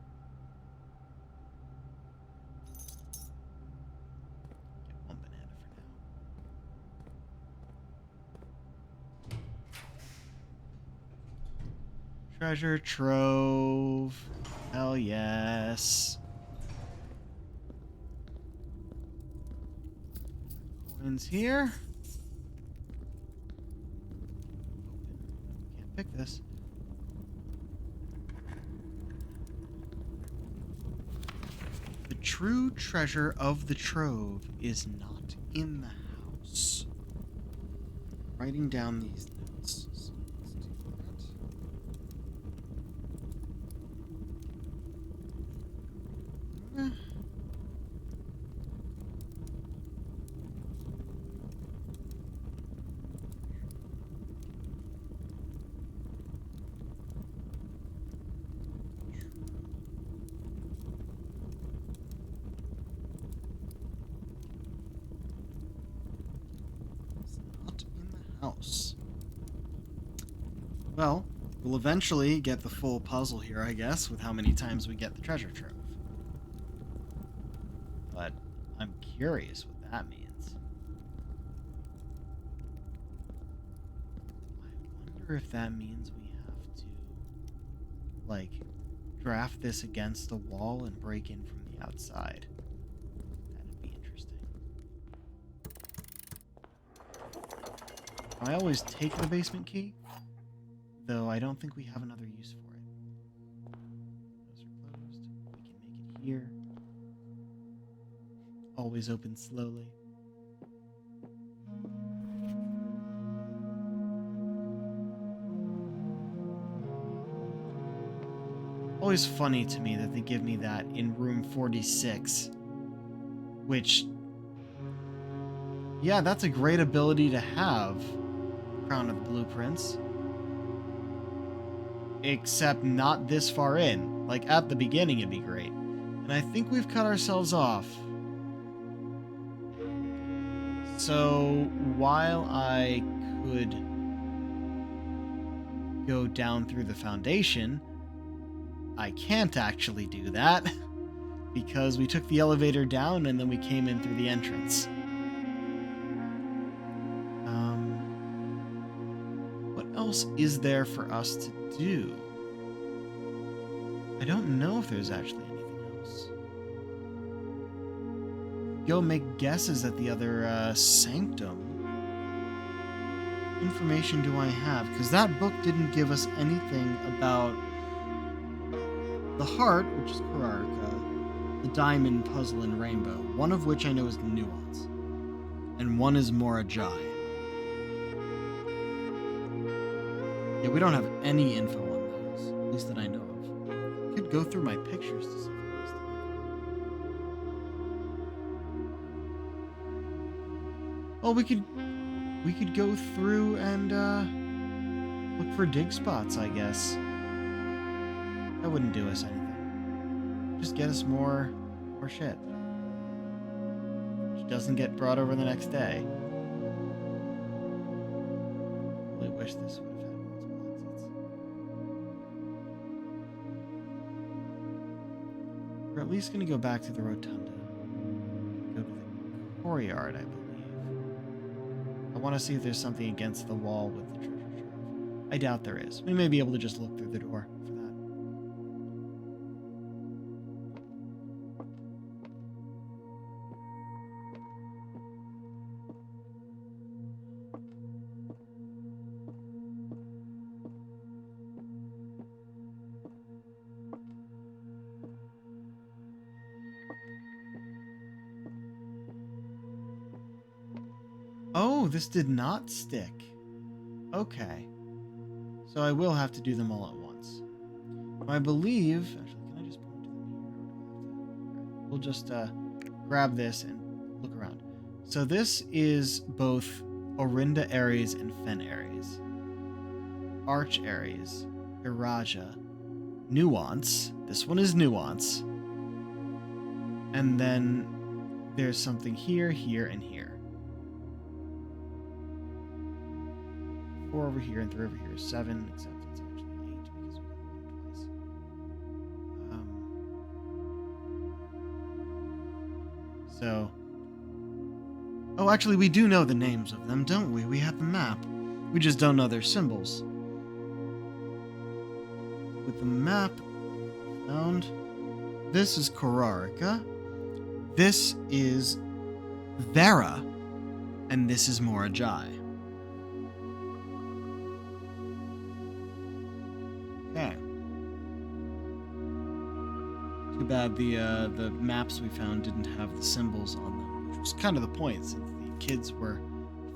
A: Get 1 banana for now. Treasure trove. Hell yes. Coins here. Open. Can't pick this. The true treasure of the trove is not in the house. Writing down these notes. So let's do that. It's not in the house. Well, we'll eventually get the full puzzle here, I guess, with how many times we get the treasure trove. But I'm curious what that means. I wonder if that means we have to, like, draft this against the wall and break in from the outside. That'd be interesting. I always take the basement key, though I don't think we have another use for it. Those are closed. We can make it here. Always open slowly. Always funny to me that they give me that in room 46, which, yeah, that's a great ability to have, Crown of the Blueprints, except not this far in. Like, at the beginning it'd be great. And I think we've cut ourselves off. So, while I could go down through the foundation, I can't actually do that because we took the elevator down and then we came in through the entrance. What else is there for us to do? I don't know if there's actually anything else. Go make guesses at the other sanctum. Information do I have? Because that book didn't give us anything about the heart, which is Kurarika, the diamond, puzzle, and rainbow, one of which I know is Nuance, and one is Morajai. Yeah, we don't have any info on those, at least that I know of. I could go through my pictures to see if I missed anything. Well, we could go through and look for dig spots, I guess. That wouldn't do us anything. Just get us more shit. Which doesn't get brought over the next day. Really wish this would have had multiple exits. We're at least gonna go back to the rotunda. Go to the courtyard, I believe. I want to see if there's something against the wall with the treasure trove. I doubt there is. We may be able to just look through the door for that. Oh, this did not stick. Okay. So I will have to do them all at once. I believe... Actually, can I just point to them here? We'll just grab this and look around. So this is both Orinda Ares and Fen Ares. Arch Ares. Iraja. Nuance. This one is Nuance. And then there's something here, here, and here. 4 over here and 3 over here. 7, except it's actually 8 because we got 1 twice. So... Oh, actually, we do know the names of them, don't we? We have the map. We just don't know their symbols. With the map found, this is Kurarika. This is Vera. And this is Morajai. Okay. Too bad the maps we found didn't have the symbols on them, which was kind of the point, since the kids were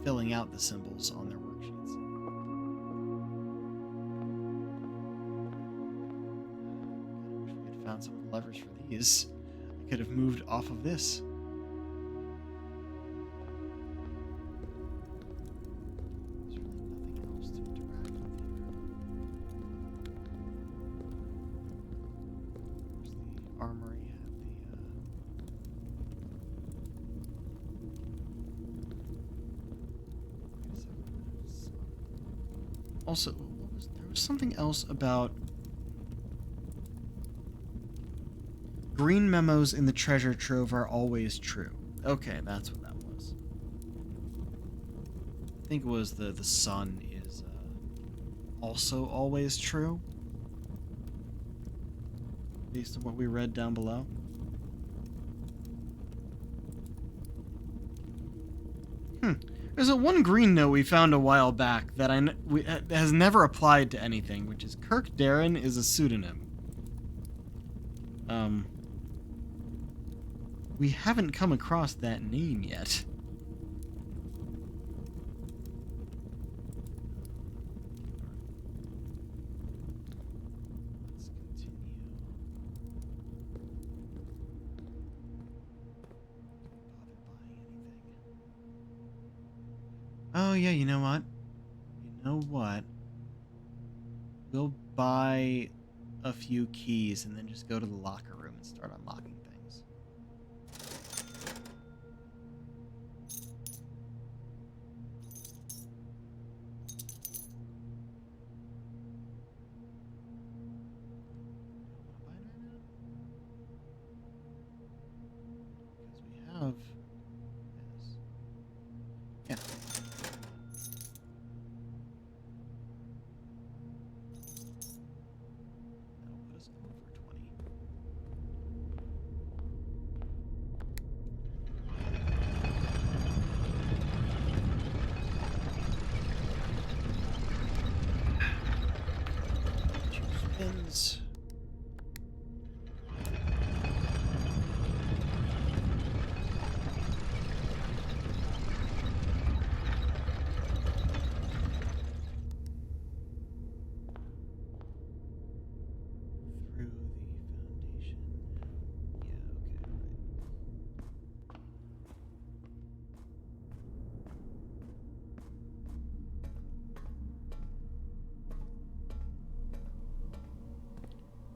A: filling out the symbols on their worksheets. I wish we had found some levers for these. I could have moved off of this. Also, there was something else about green memos in the treasure trove are always true. Okay, that's what that was. I think it was the sun is also always true, based on what we read down below. There's a one green note we found a while back that has never applied to anything, which is Kirk Darren is a pseudonym. We haven't come across that name yet. Let's continue. Oh, yeah, you know what? We'll buy a few keys and then just go to the locker room and start unlocking things.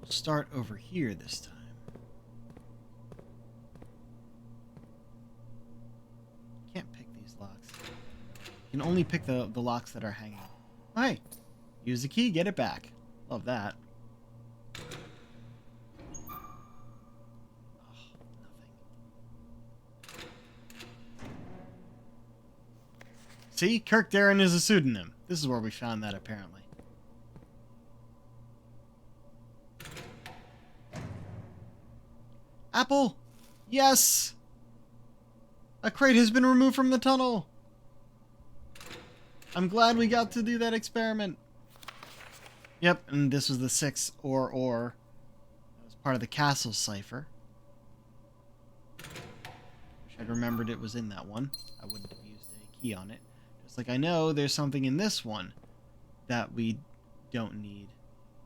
A: We'll start over here this time. Can't pick these locks. You can only pick the locks that are hanging. Hey, use the key, get it back. Love that. Oh, nothing. See, Kirk Darren is a pseudonym. This is where we found that, apparently. Apple! Yes! A crate has been removed from the tunnel! I'm glad we got to do that experiment. Yep, and this was the 6 or. That was part of the castle cipher. Wish I'd remembered it was in that one. I wouldn't have used a key on it. Just like I know there's something in this one that we don't need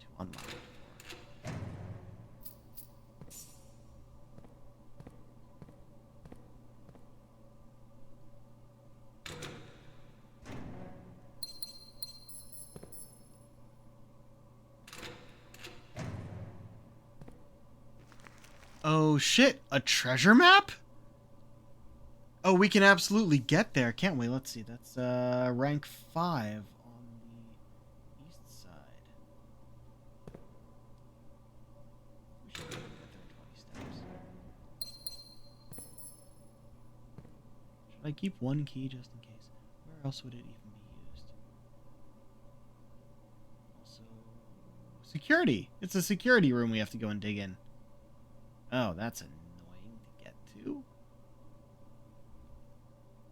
A: to unlock. Oh shit, a treasure map? Oh, we can absolutely get there, can't we? Let's see, that's rank 5 on the east side. We should be able to get there in 20 steps. Should I keep one key just in case? Where else would it even be used? Also, security! It's a security room we have to go and dig in. Oh, that's annoying to get to.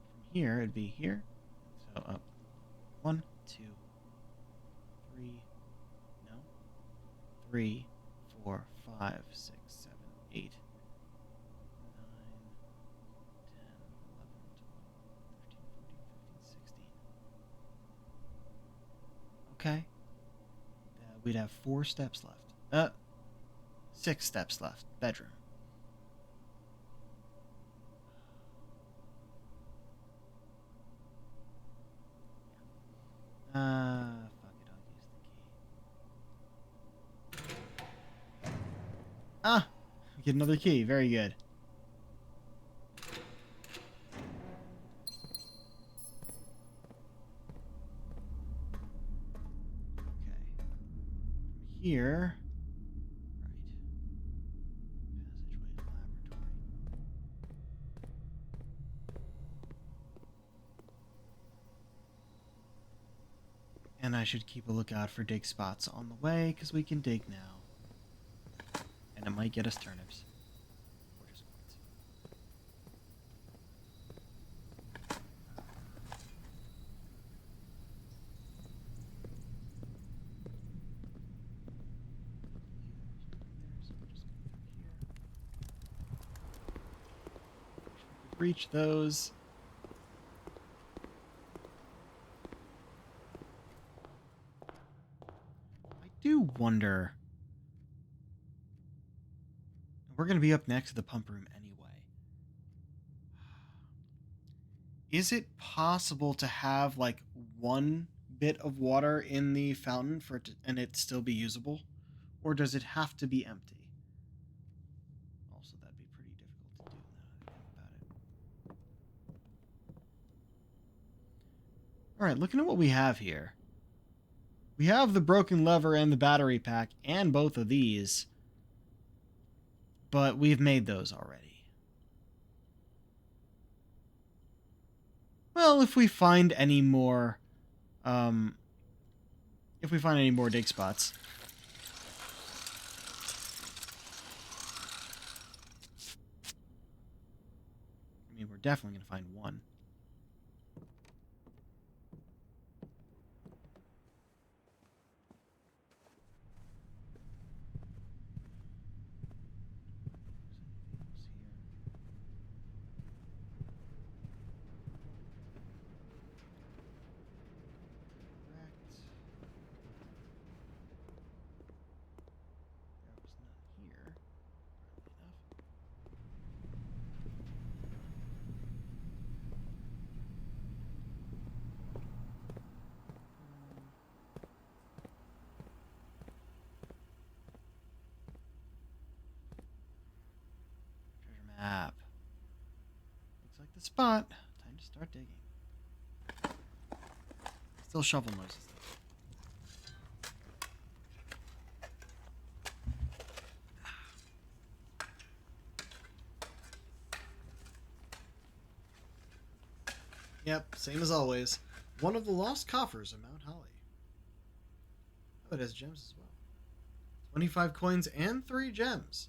A: From here, it'd be here. So up. 1, 2, 3. No. 3, 4, 5, 6, 7, 8, 9, 10, 11, 12, 13, 14, 15, 16. Okay. We'd have 4 steps left. 6 steps left. Bedroom. Fuck it, I'll use the key. Ah! Get another key. Very good. Okay. From here... And I should keep a lookout for dig spots on the way, because we can dig now. And it might get us turnips. Or just once. Reach those. Do wonder. We're going to be up next to the pump room anyway. Is it possible to have like one bit of water in the fountain for it to, and it still be usable? Or does it have to be empty? Also, that'd be pretty difficult to do now that I think about it. Alright, looking at what we have here. We have the broken lever and the battery pack and both of these. But we've made those already. Well, if we find any more... dig spots. I mean, we're definitely going to find one. Looks like the spot. Time to start digging. Still shovel noises though. Yep, same as always. One of the lost coffers of Mount Holly. Oh, it has gems as well. 25 coins and 3 gems.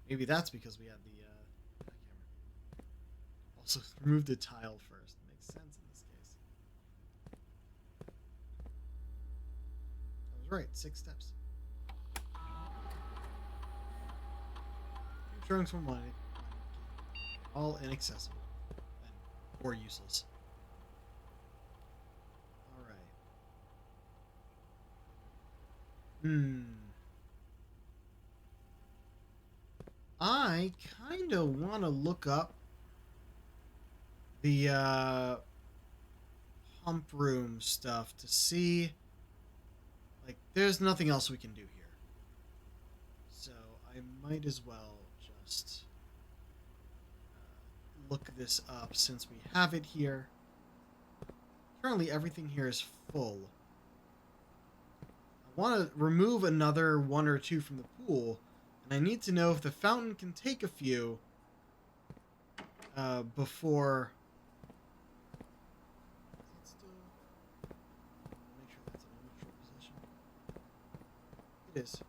A: Maybe that's because we had the camera. Also, remove the tile first. Makes sense in this case. I was right. 6 steps. 2 trunks from mining. All inaccessible. Or useless. I kind of want to look up the pump room stuff to see. Like, there's nothing else we can do here. So I might as well just look this up since we have it here. Currently, everything here is full. I want to remove another 1 or 2 from the pool, and I need to know if the fountain can take a few before. Is it still? Make sure that's in a neutral position. It is.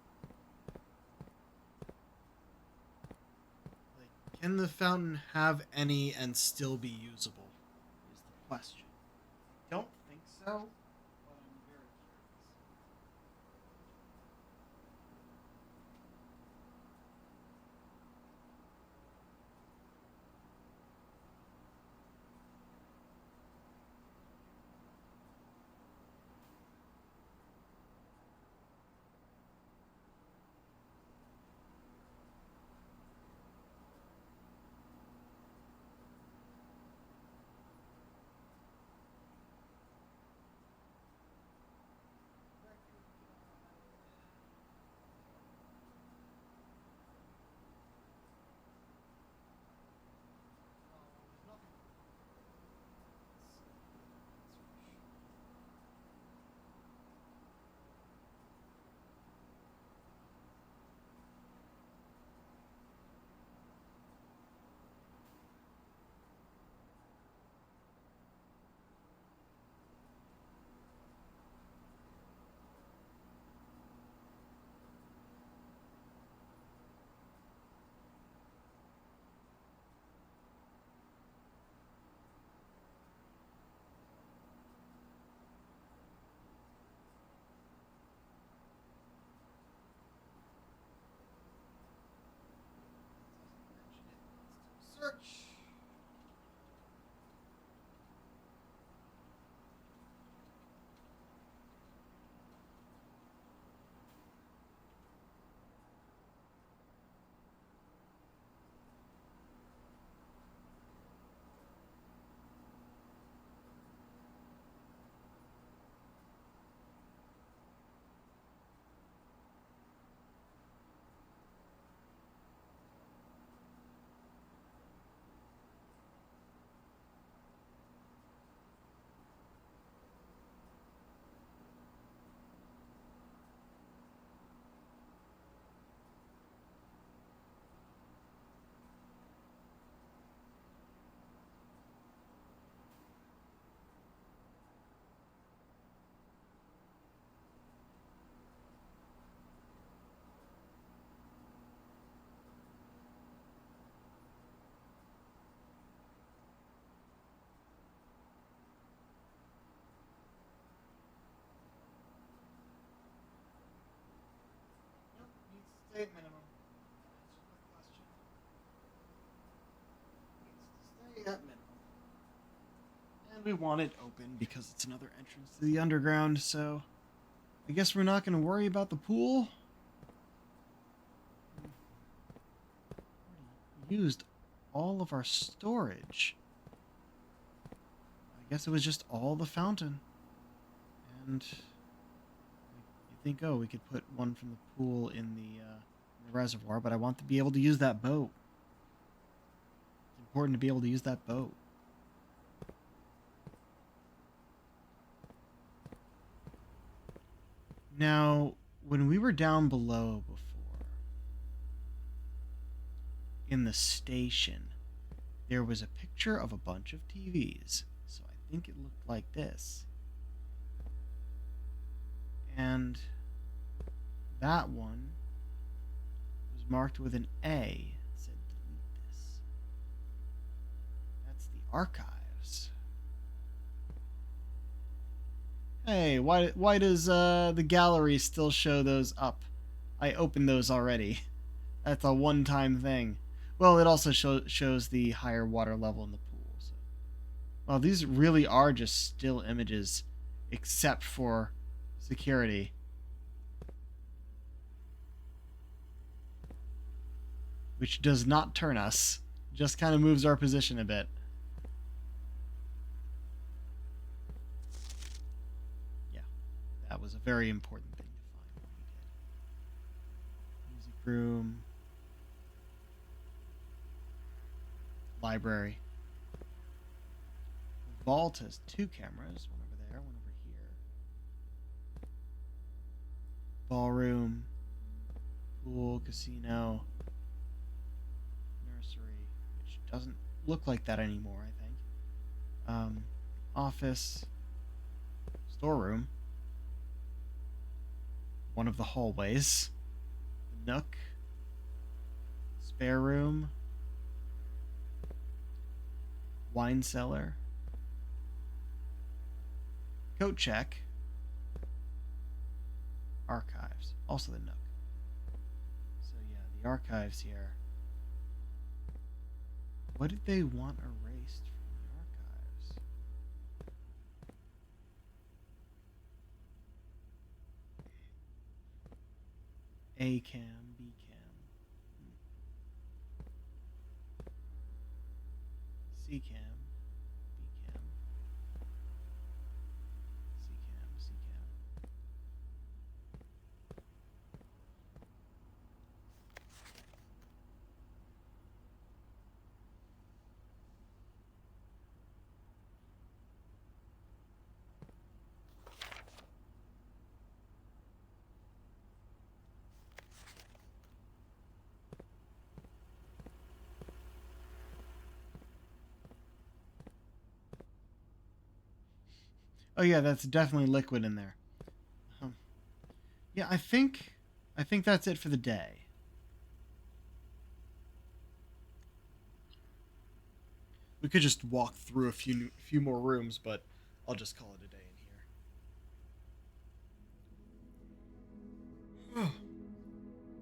A: Like, can the fountain have any and still be usable? Is the question. I don't think so. Search. Stay at minimum. Answer the question. Needs to stay at minimum. And we want it open because it's another entrance to the underground, so I guess we're not going to worry about the pool. We used all of our storage. I guess it was just all the fountain. And you think, oh, we could put one from the pool in the reservoir, but I want to be able to use that boat. It's important to be able to use that boat. Now, when we were down below before, in the station, there was a picture of a bunch of TVs. So I think it looked like this. And that one was marked with an A. It said delete this. That's the archives. Hey, why does the gallery still show those up? I opened those already. That's a one-time thing. Well, it also shows the higher water level in the pool. So, well, these really are just still images, except for security. Which does not turn us. Just kind of moves our position a bit. Yeah, that was a very important thing to find when we did. Music room. Library. The vault has 2 cameras. One over there, one over here. Ballroom. Pool, casino. Nursery, which doesn't look like that anymore, I think. Office. Storeroom. One of the hallways. The nook. Spare room. Wine cellar. Coat check. Archives. Also the nook. So yeah, the archives here. What did they want erased from the archives? A cam, B cam, C cam, B cam, C cam, C cam. Oh yeah, that's definitely liquid in there. Yeah, I think that's it for the day. We could just walk through a few more rooms, but I'll just call it a day in here.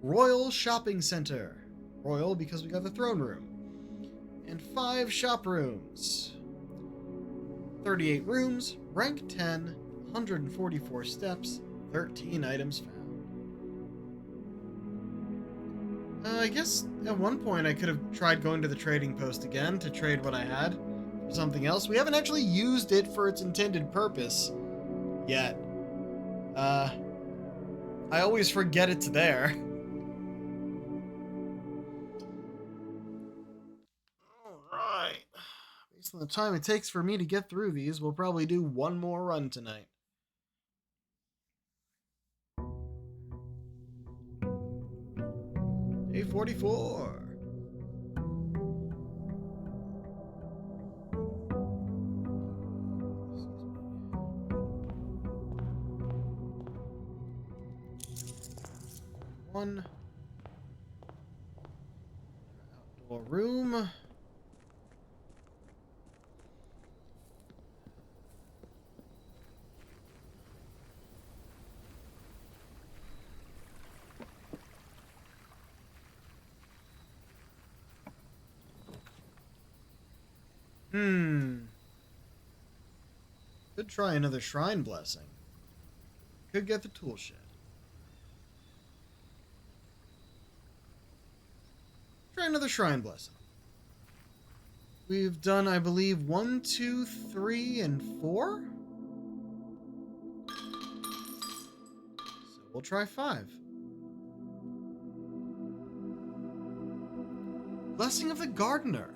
A: Royal Shopping Center. Royal because we got the throne room. And 5 shop rooms. 38 rooms, rank 10, 144 steps, 13 items found. I guess at one point I could have tried going to the trading post again to trade what I had for something else. We haven't actually used it for its intended purpose yet. I always forget it's there. Alright. Based on the time it takes for me to get through these, we'll probably do one more run tonight. Day 44. One. Outdoor room. Could try another shrine blessing. Could get the tool shed. Try another shrine blessing. We've done, I believe, 1, 2, 3, and 4? So we'll try 5. Blessing of the Gardener.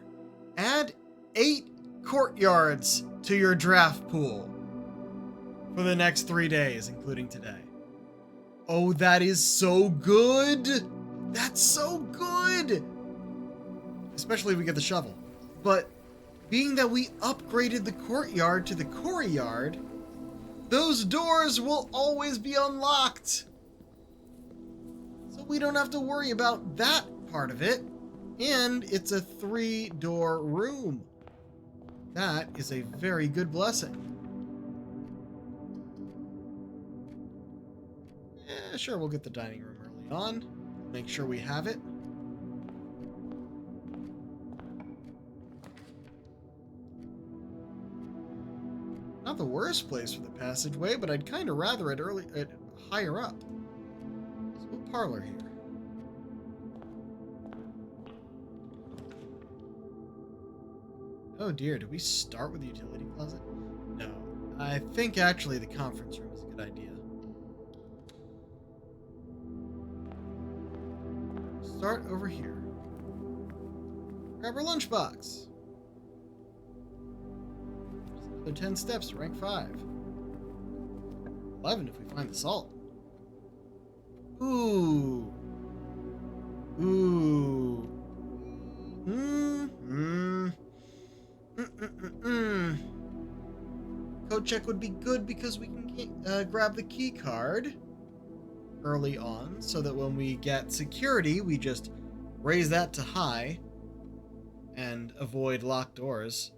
A: Add 8 courtyards to your draft pool for the next 3 days, including today.
B: Oh, that is so good. That's so good. Especially if we get the shovel. But being that we upgraded the courtyard to the quarry yard, those doors will always be unlocked. So we don't have to worry about that part of it. And it's a 3-door room. That is a very good blessing. Sure, we'll get the dining room early on. Make sure we have it. Not the worst place for the passageway, but I'd kind of rather it higher up. So we'll parlor here. Oh dear, do we start with the utility closet? No. I think actually the conference room is a good idea. Start over here. Grab our lunchbox. Another 10 steps to rank 5. 11 if we find the salt. Ooh. Ooh. Code check would be good because we can grab the key card early on, so that when we get security, we just raise that to high and avoid locked doors.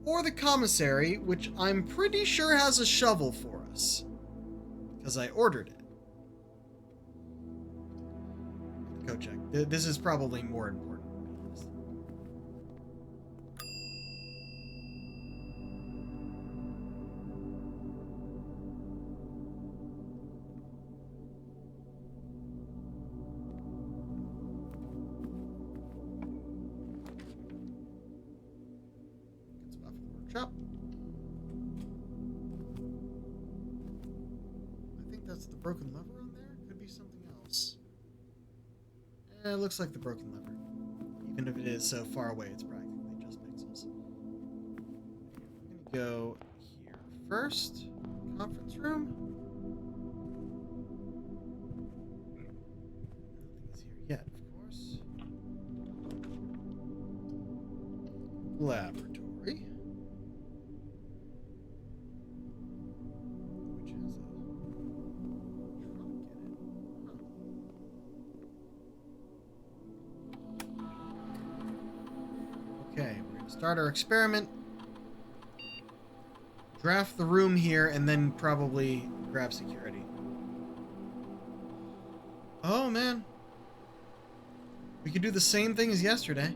B: Or the commissary, which I'm pretty sure has a shovel for us, because I ordered it. Code check. This is probably more important, to be honest. Shop. I think that's the broken lever on there. Could be something else. It looks like the broken lever. Even if it is so far away, it's practically just pixels. I'm gonna go here first. Conference room. Nothing is here yet, of course. Laboratory. Okay, we're going to start our experiment. Draft the room here, and then probably grab security. Oh, man. We could do the same thing as yesterday.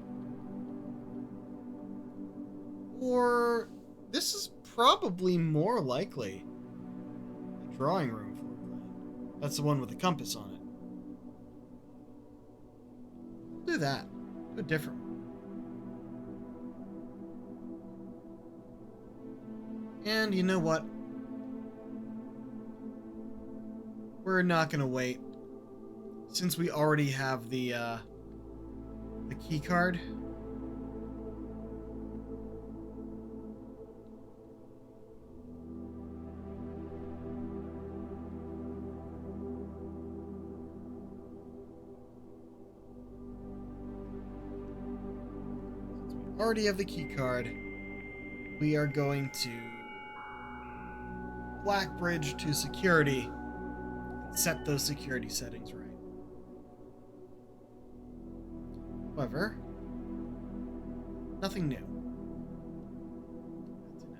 B: Or this is probably more likely the drawing room floor plan. That's the one with the compass on it. We'll do that. Do a different one. And you know what? We're not gonna wait. Since we already have the key card. Since we already have the key card, we are going to Black Bridge to security. Set those security settings right. However, nothing new. That's a no.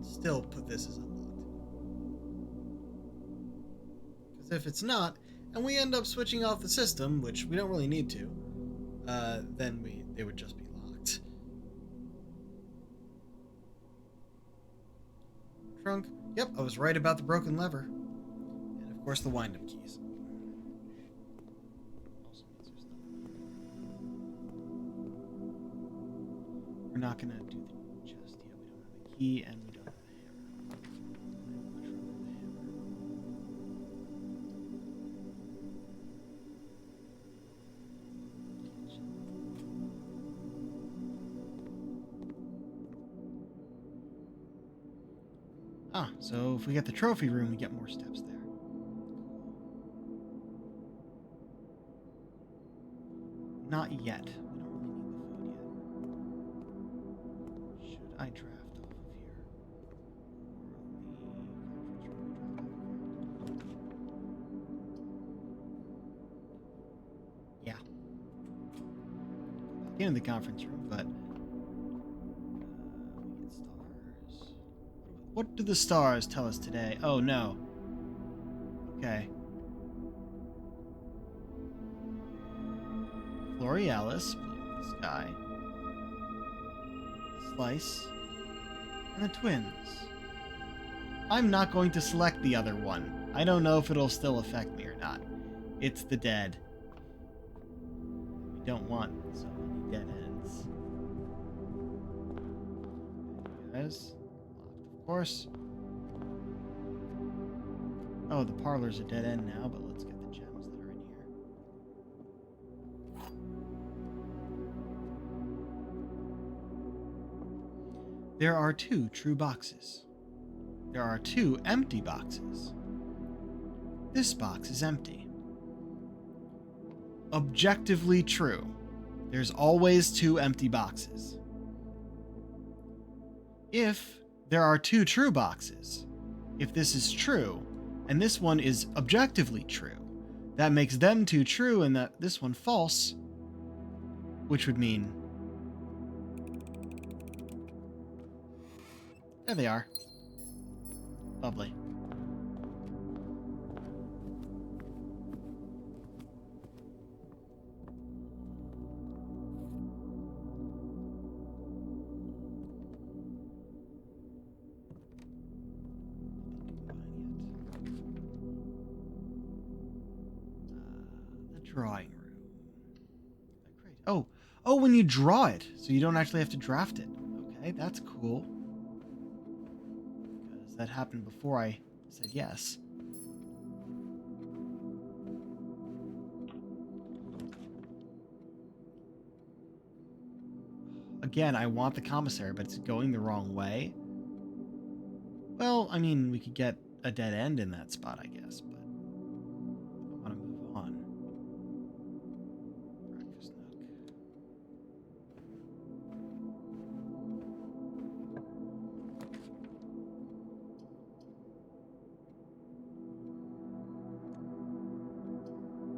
B: Still put this as unlocked. Because if it's not, and we end up switching off the system, which we don't really need to, then they would just be locked. trunk. Yep, I was right about the broken lever. And of course the wind-up keys. Also means there's nothing here. We're not gonna do the chest yet. We don't have a key and we don't have a hammer. I'd much rather the hammer. Ah, so if we get the trophy room, we get more steps there. Not yet. We don't really need the food yet. Should I draft off of here? Yeah. Go back into the conference room, but we get stars. What do the stars tell us today? Oh no. Okay. Florealis, blue in the sky. Slice. And the twins. I'm not going to select the other one. I don't know if it'll still affect me or not. It's the dead. We don't want so many dead ends. Guys, locked, of course. Oh, the parlor's a dead end now, but let's get the gems that are in here. There are 2 true boxes. There are 2 empty boxes. This box is empty. Objectively true. There's always 2 empty boxes. If there are 2 true boxes, if this is true, and this one is objectively true, that makes them 2 true and that this one false, which would mean... There they are. Lovely. The drawing room. Great. Oh, when you draw it, so you don't actually have to draft it. Okay, that's cool. Because that happened before I said yes. Again, I want the commissary, but it's going the wrong way. Well, I mean, we could get a dead end in that spot, I guess, but I want to move on. Breakfast nook.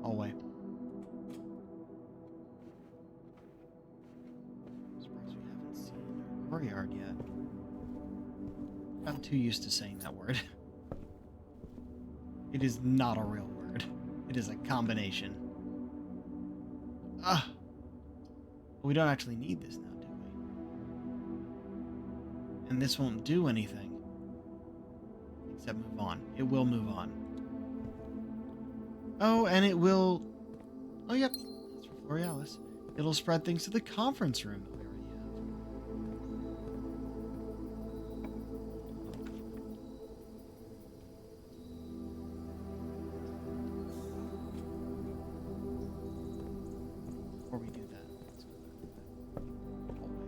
B: Hallway. Surprised we haven't seen our courtyard yet. I'm too used to saying that word. It is not a real word. It is a combination. Ah. We don't actually need this now, do we? And this won't do anything. Except move on. It will move on. Oh, and it will... Oh, yep. That's for Florealis. It'll spread things to the conference room that we already have. Before we do that, let's go through that hallway.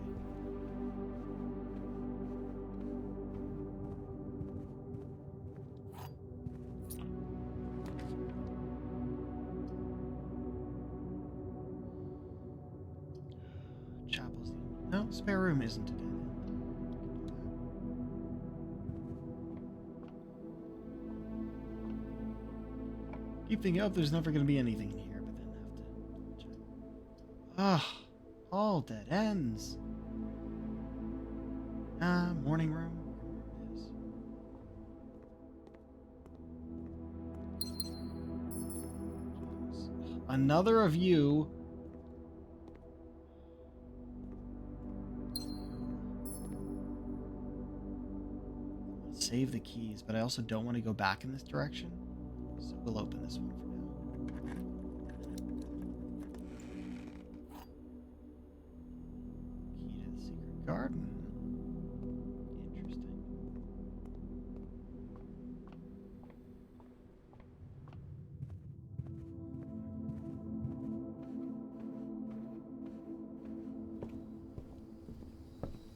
B: Chapel's the only... No, spare room isn't a dead end. Keep thinking, oh, there's never going to be anything in here, but then have to check. Ah, all dead ends. Morning room. Yes. Another of you.
A: Save the keys, but I also don't want to go back in this direction. So we'll open this one for now. Key to the secret garden. Interesting.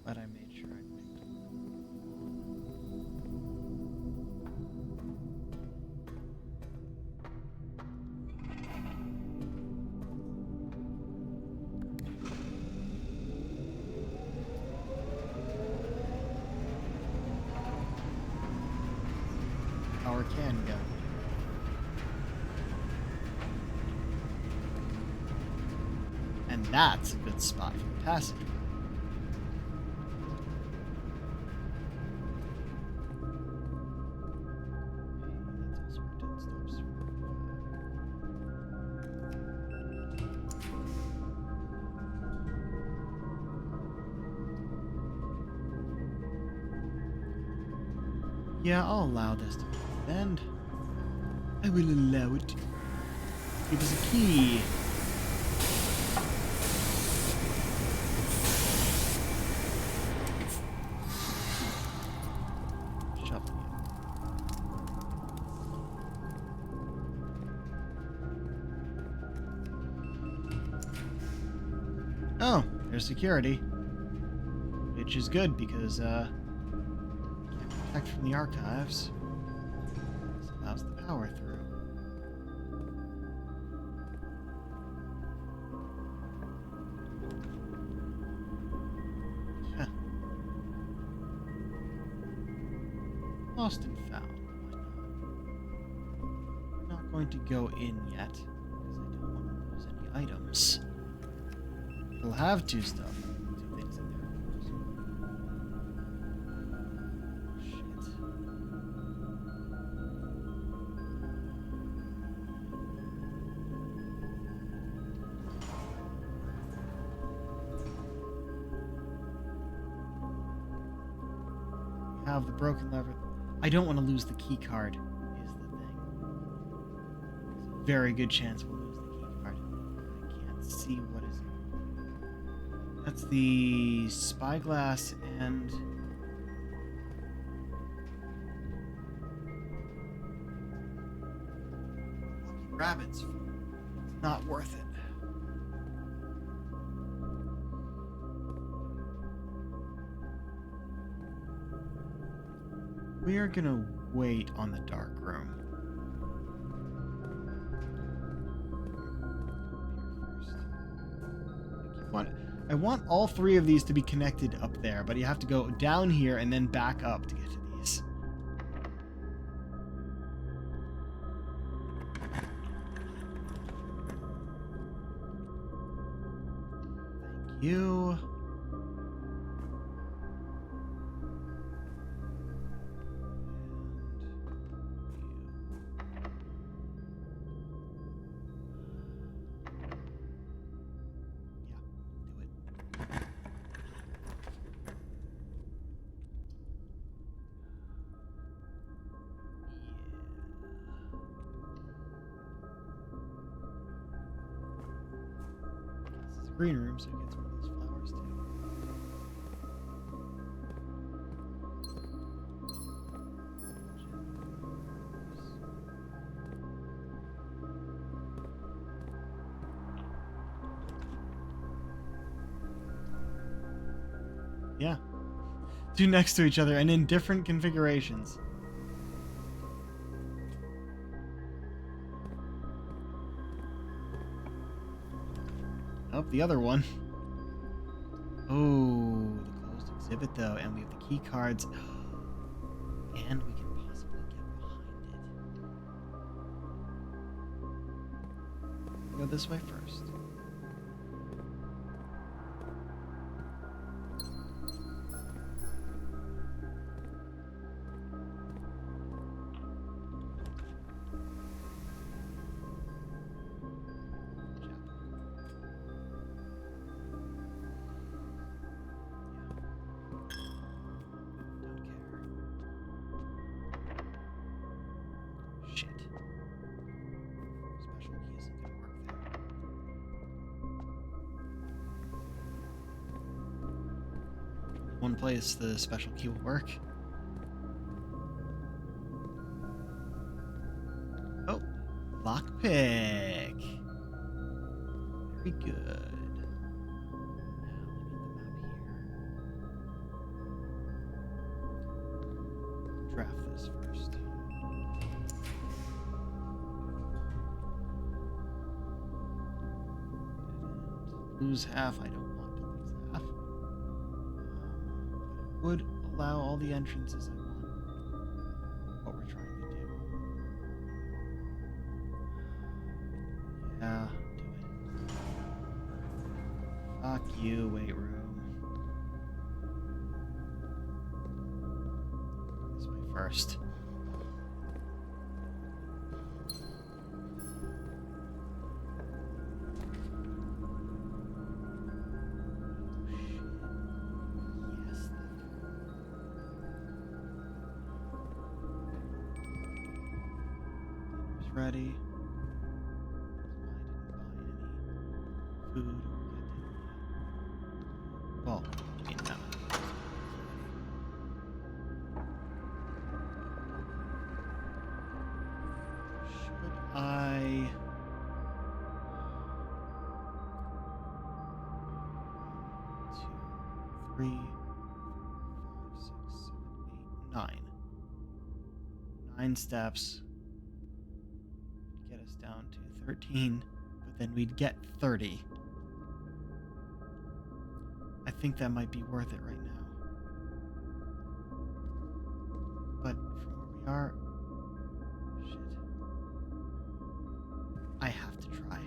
A: But I made sure I picked one. Power can go. And that's a good spot for the passive. That's also where 10 stops for. Yeah, I'll allow this to end. I will allow it. Give us a key. Shuffle you. Oh, there's security. Which is good because, can't protect from the archives. This allows the power through. Huh. Lost and found. Why not? I'm not going to go in yet because I don't want to lose any items. We'll have two things in there, of course. Shit. We have the broken lever. I don't want to lose the key card, is the thing. There's a very good chance we'll lose the key card. I can't see what is. That's the spyglass and lucky rabbits. Not worth it. We are gonna wait on the dark room. I want all three of these to be connected up there, but you have to go down here and then back up to get to these. Thank you. Green room, so it gets one of those flowers too. Yeah. Two next to each other and in different configurations. Oh, the other one. Oh, the closed exhibit though, and we have the key cards. And we can possibly get behind it. Go this way first. one place the special key will work. Oh, lockpick. Very good. Draft this first. Lose half. I don't want to lose half. Would allow all the entrances I want. What we're trying to do. Yeah, do it. Fuck you, weight room. This way first. Ready. I didn't buy any food or get any. Well, I mean, no. Should I? 1, 2, 3, 4, 5, 6, 7, 8, 9. 9 steps. Get us down to 13, but then we'd get 30. I think that might be worth it right now. But from where we are, shit. I have to try.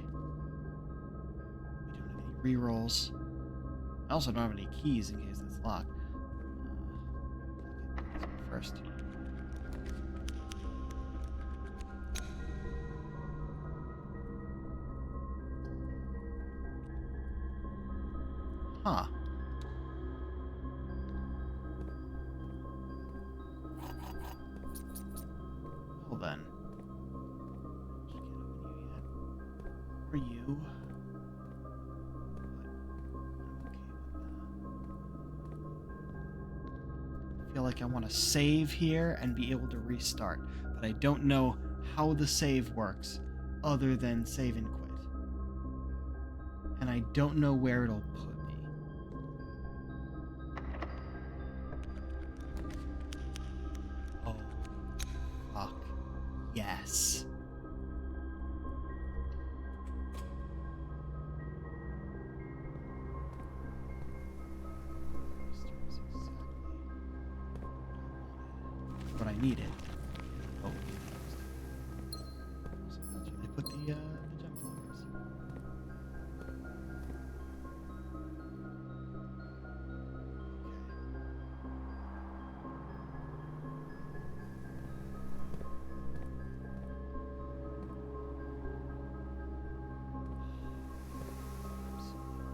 A: We don't have any rerolls. I also don't have any keys in case it's locked. Get this one first. Huh. Well then. Just can't open you yet. Or you. But I'm okay with that. I feel like I want to save here and be able to restart. But I don't know how the save works other than save and quit. And I don't know where it'll put me. Oh, fuck. Yes. What I needed. Oh. So that's where they put the gem flowers.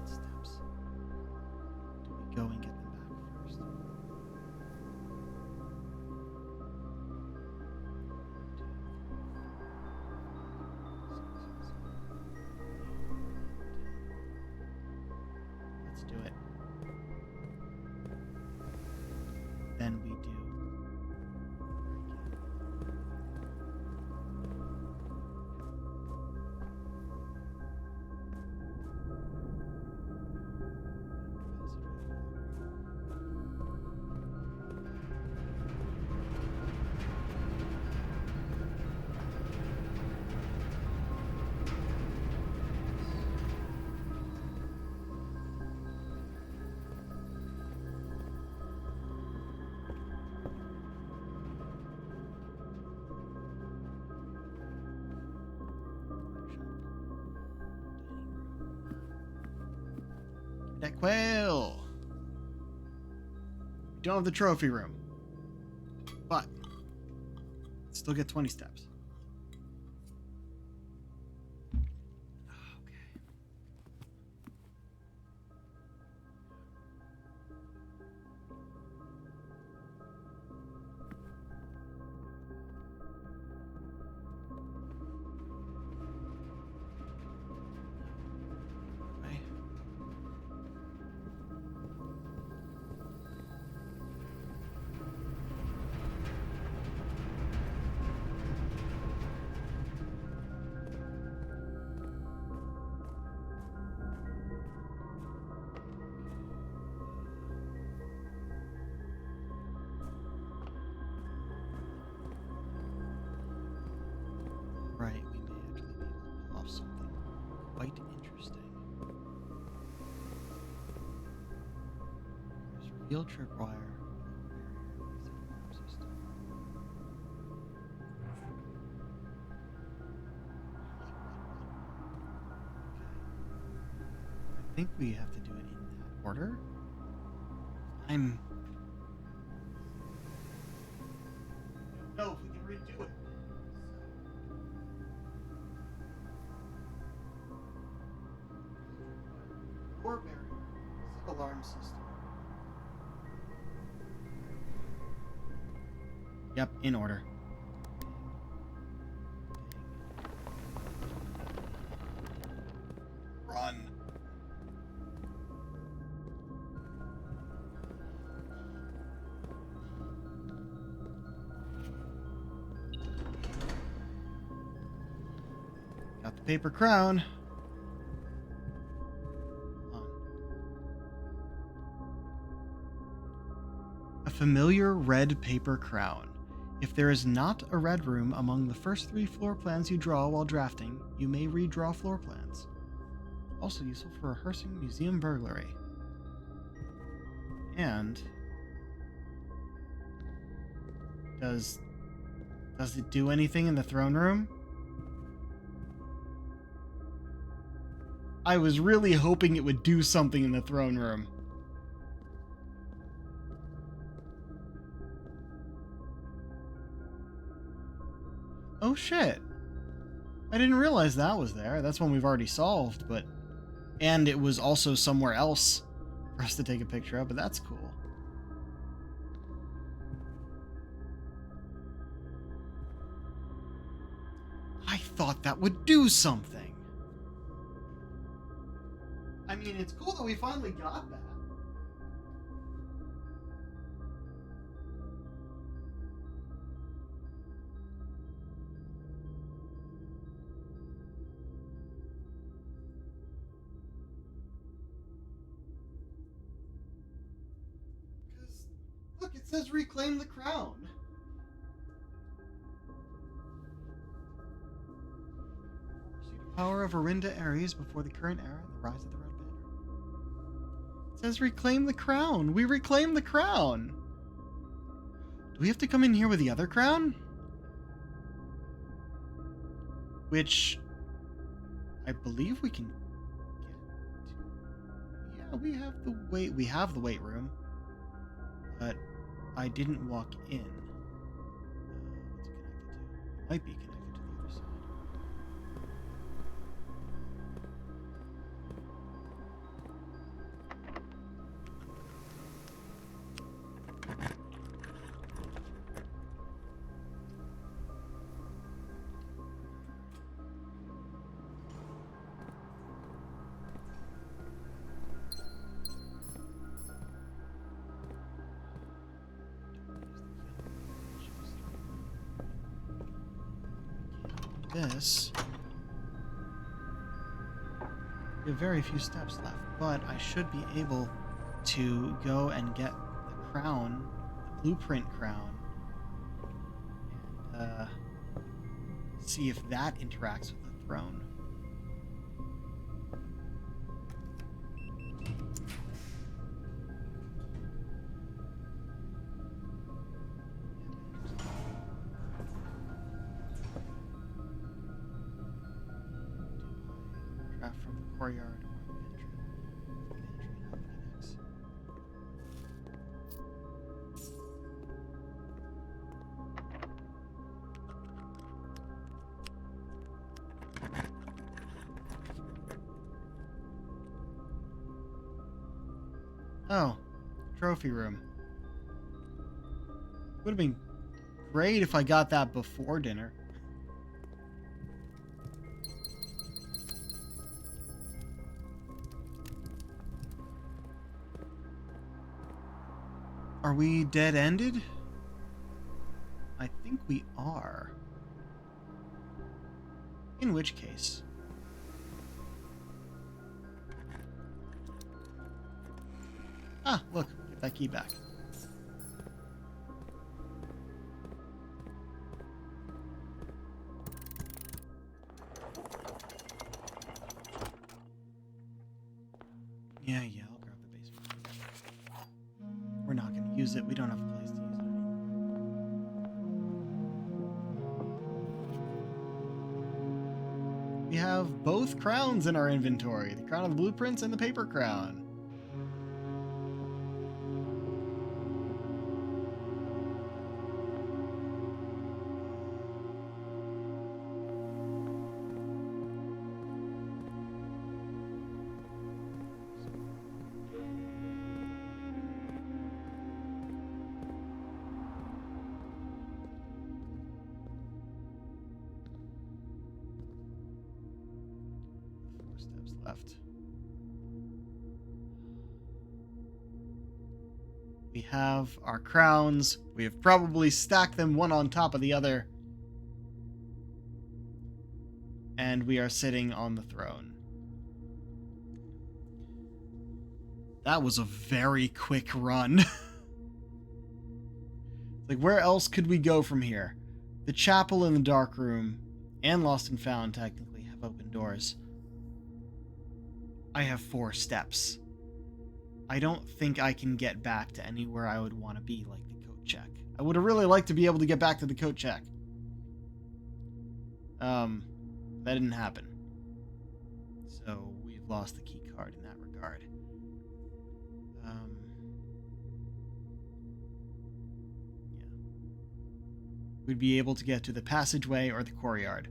A: Steps. Do we go and get them back first? Let's do it. Then we do. That quail. We don't have the trophy room, but still get 20 steps. Okay. Okay. Steel tripwire. Alarm system. I think we have to do it in that order. I'm. No, we can redo it. Door barrier. Alarm system. Yep, in order. Run. Got the paper crown. Hold on. A familiar red paper crown. If there is not a red room among the first 3 floor plans you draw while drafting, you may redraw floor plans. Also useful for rehearsing museum burglary. And does it do anything in the throne room? I was really hoping it would do something in the throne room. Oh shit. I didn't realize that was there. That's one we've already solved, but... And it was also somewhere else for us to take a picture of, but that's cool. I thought that would do something. I mean, it's cool that we finally got that. Because, look, it says reclaim the crown. Power of Arinda Ares before the current era and the rise of the Red Banner. It says reclaim the crown. We reclaim the crown. Do we have to come in here with the other crown? Which I believe we can get to. Yeah, we have the weight room. But I didn't walk in. What's it connected to? It might be connected to the other side. This. We have very few steps left, but I should be able to go and get the crown, the blueprint crown, and see if that interacts with the throne. From the courtyard or the entry and X. Oh, trophy room. Would have been great if I got that before dinner. Are we dead-ended? I think we are. In which case... Ah, look, get that key back. Yeah, I'll grab the basement. use it. We don't have a place to use it anymore. We have both crowns in our inventory. The crown of the blueprints and the paper crown. Steps left. We have our crowns. We have probably stacked them one on top of the other. And we are sitting on the throne. That was a very quick run. Like, where else could we go from here? The chapel and the dark room and Lost and Found technically have open doors. I have 4 steps. I don't think I can get back to anywhere I would want to be, like the coat check. I would have really liked to be able to get back to the coat check. That didn't happen. So we've lost the key card in that regard. Yeah. We'd be able to get to the passageway or the courtyard.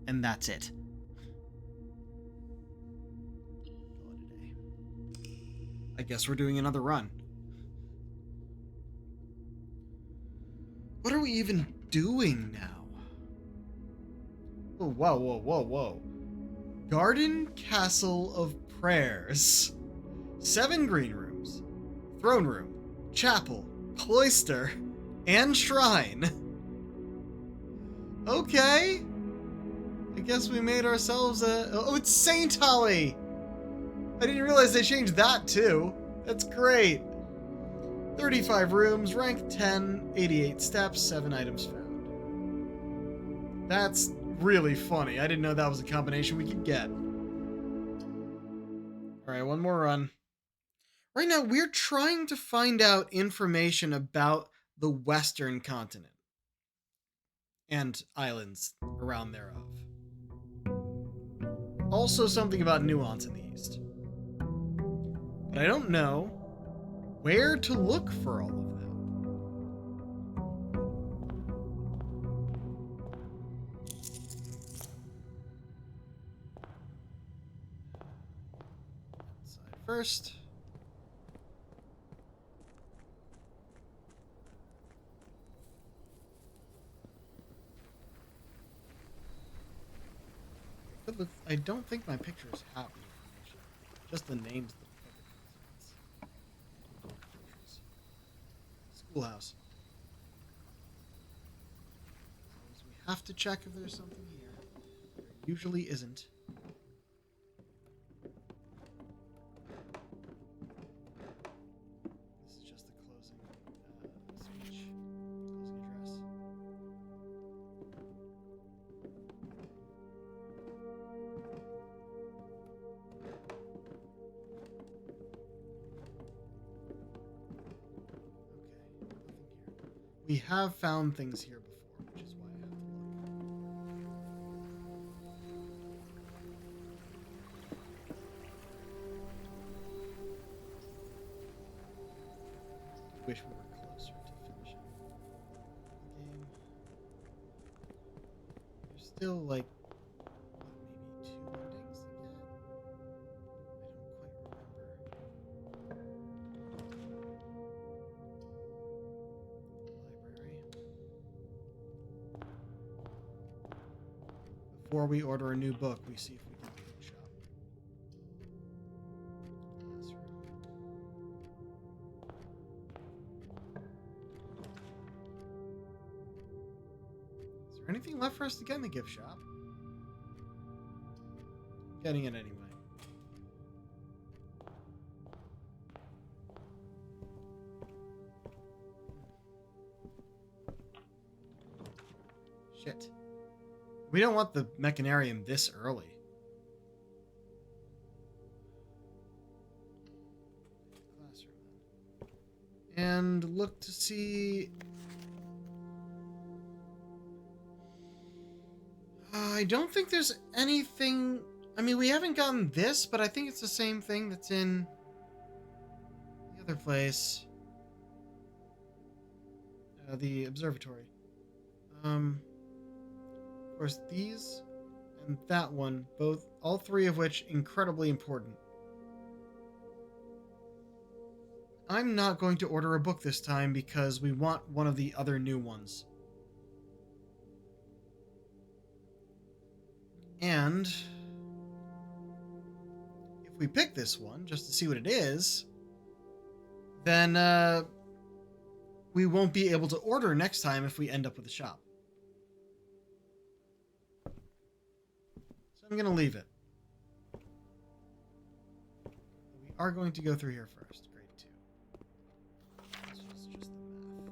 A: And that's it. I guess we're doing another run.
B: What are we even doing now?
A: Oh, whoa, whoa, whoa, whoa.
B: Garden Castle of Prayers. 7 green rooms. Throne room, chapel, cloister, and shrine. Okay. I guess we made ourselves a... Oh, it's Saint Holly! I didn't realize they changed that too. That's great. 35 rooms, rank 10, 88 steps, 7 items found. That's really funny. I didn't know that was a combination we could get. Alright, one more run. Right now, we're trying to find out information about the Western continent. And islands around thereof. Also something about Nuance in the East. But I don't know where to look for all of that. Outside first. I don't think my pictures have the information. Just the names of the continents. Schoolhouse. So we have to check if there's something here. There usually isn't. This is just the closing speech. Closing address. We have found things here before, which is why I have to look. Wish we were closer to finishing the game. There's still like maybe 2 endings to get. I don't quite remember. Before we order a new book, we see if we can do a shop. Classroom. Is there anything left for us to get in the gift shop? Getting it anyway. Shit. We don't want the mechanarium this early. Classroom then. and look to see. I don't think there's anything. I mean, we haven't gotten this, but I think it's the same thing that's in the other place. The observatory. Of course, these and that one, all three of which incredibly important. I'm not going to order a book this time because we want one of the other new ones. And if we pick this one just to see what it is, then we won't be able to order next time if we end up with a shop. So I'm going to leave it. We are going to go through here first. Grade 2. This is just the math.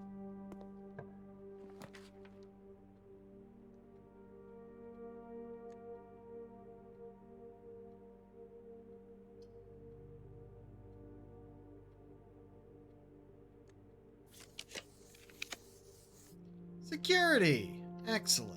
B: Security! Excellent.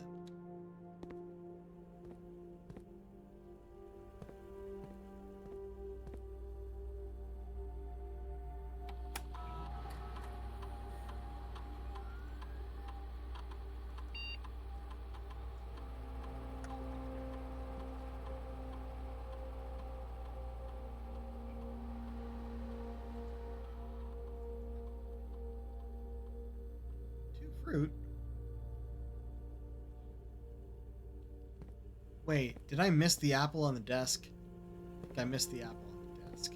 B: Fruit. Wait, did I miss the apple on the desk? I think I missed the apple on the desk.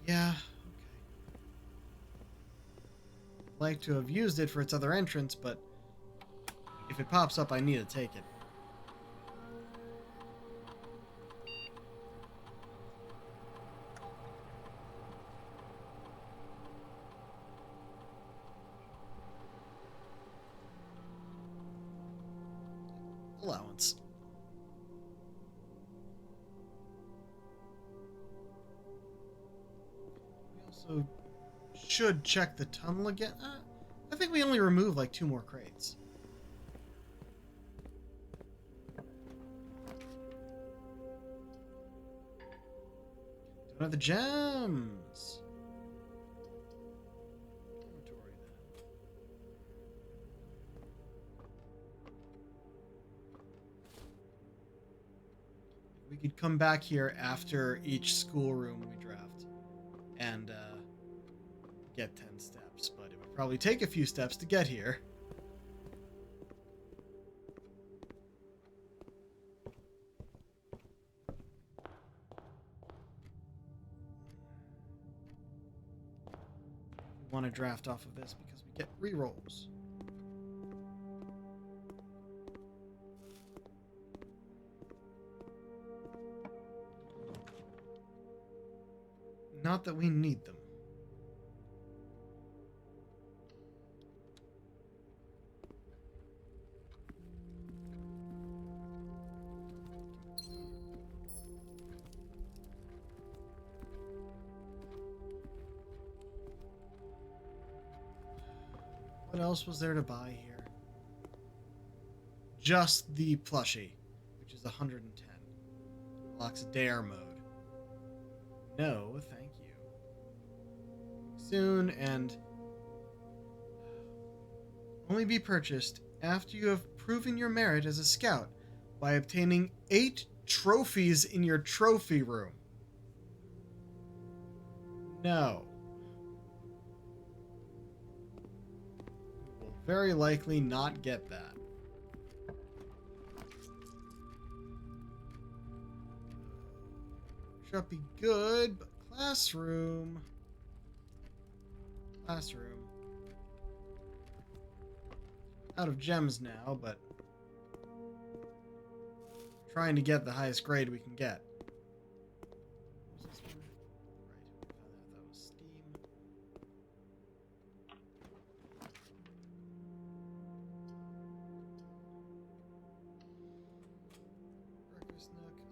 B: Yeah, okay. I'd like to have used it for its other entrance, but if it pops up, I need to take it. Allowance. We also should check the tunnel again. I think we only removed like 2 more crates. Don't have the gems. Dormitory, then. We could come back here after each schoolroom we draft and get 10 steps, but it would probably take a few steps to get here. We want to draft off of this because we get rerolls. Not that we need them. What else was there to buy here? Just the plushie, which is 110. Unlocks dare mode. No, thank you. Soon, and only be purchased after you have proven your merit as a scout by obtaining 8 trophies in your trophy room. No. We will very likely not get that. Should be good, but classroom. Classroom. Out of gems now, but trying to get the highest grade we can get. What was this one? Right, that was Steam.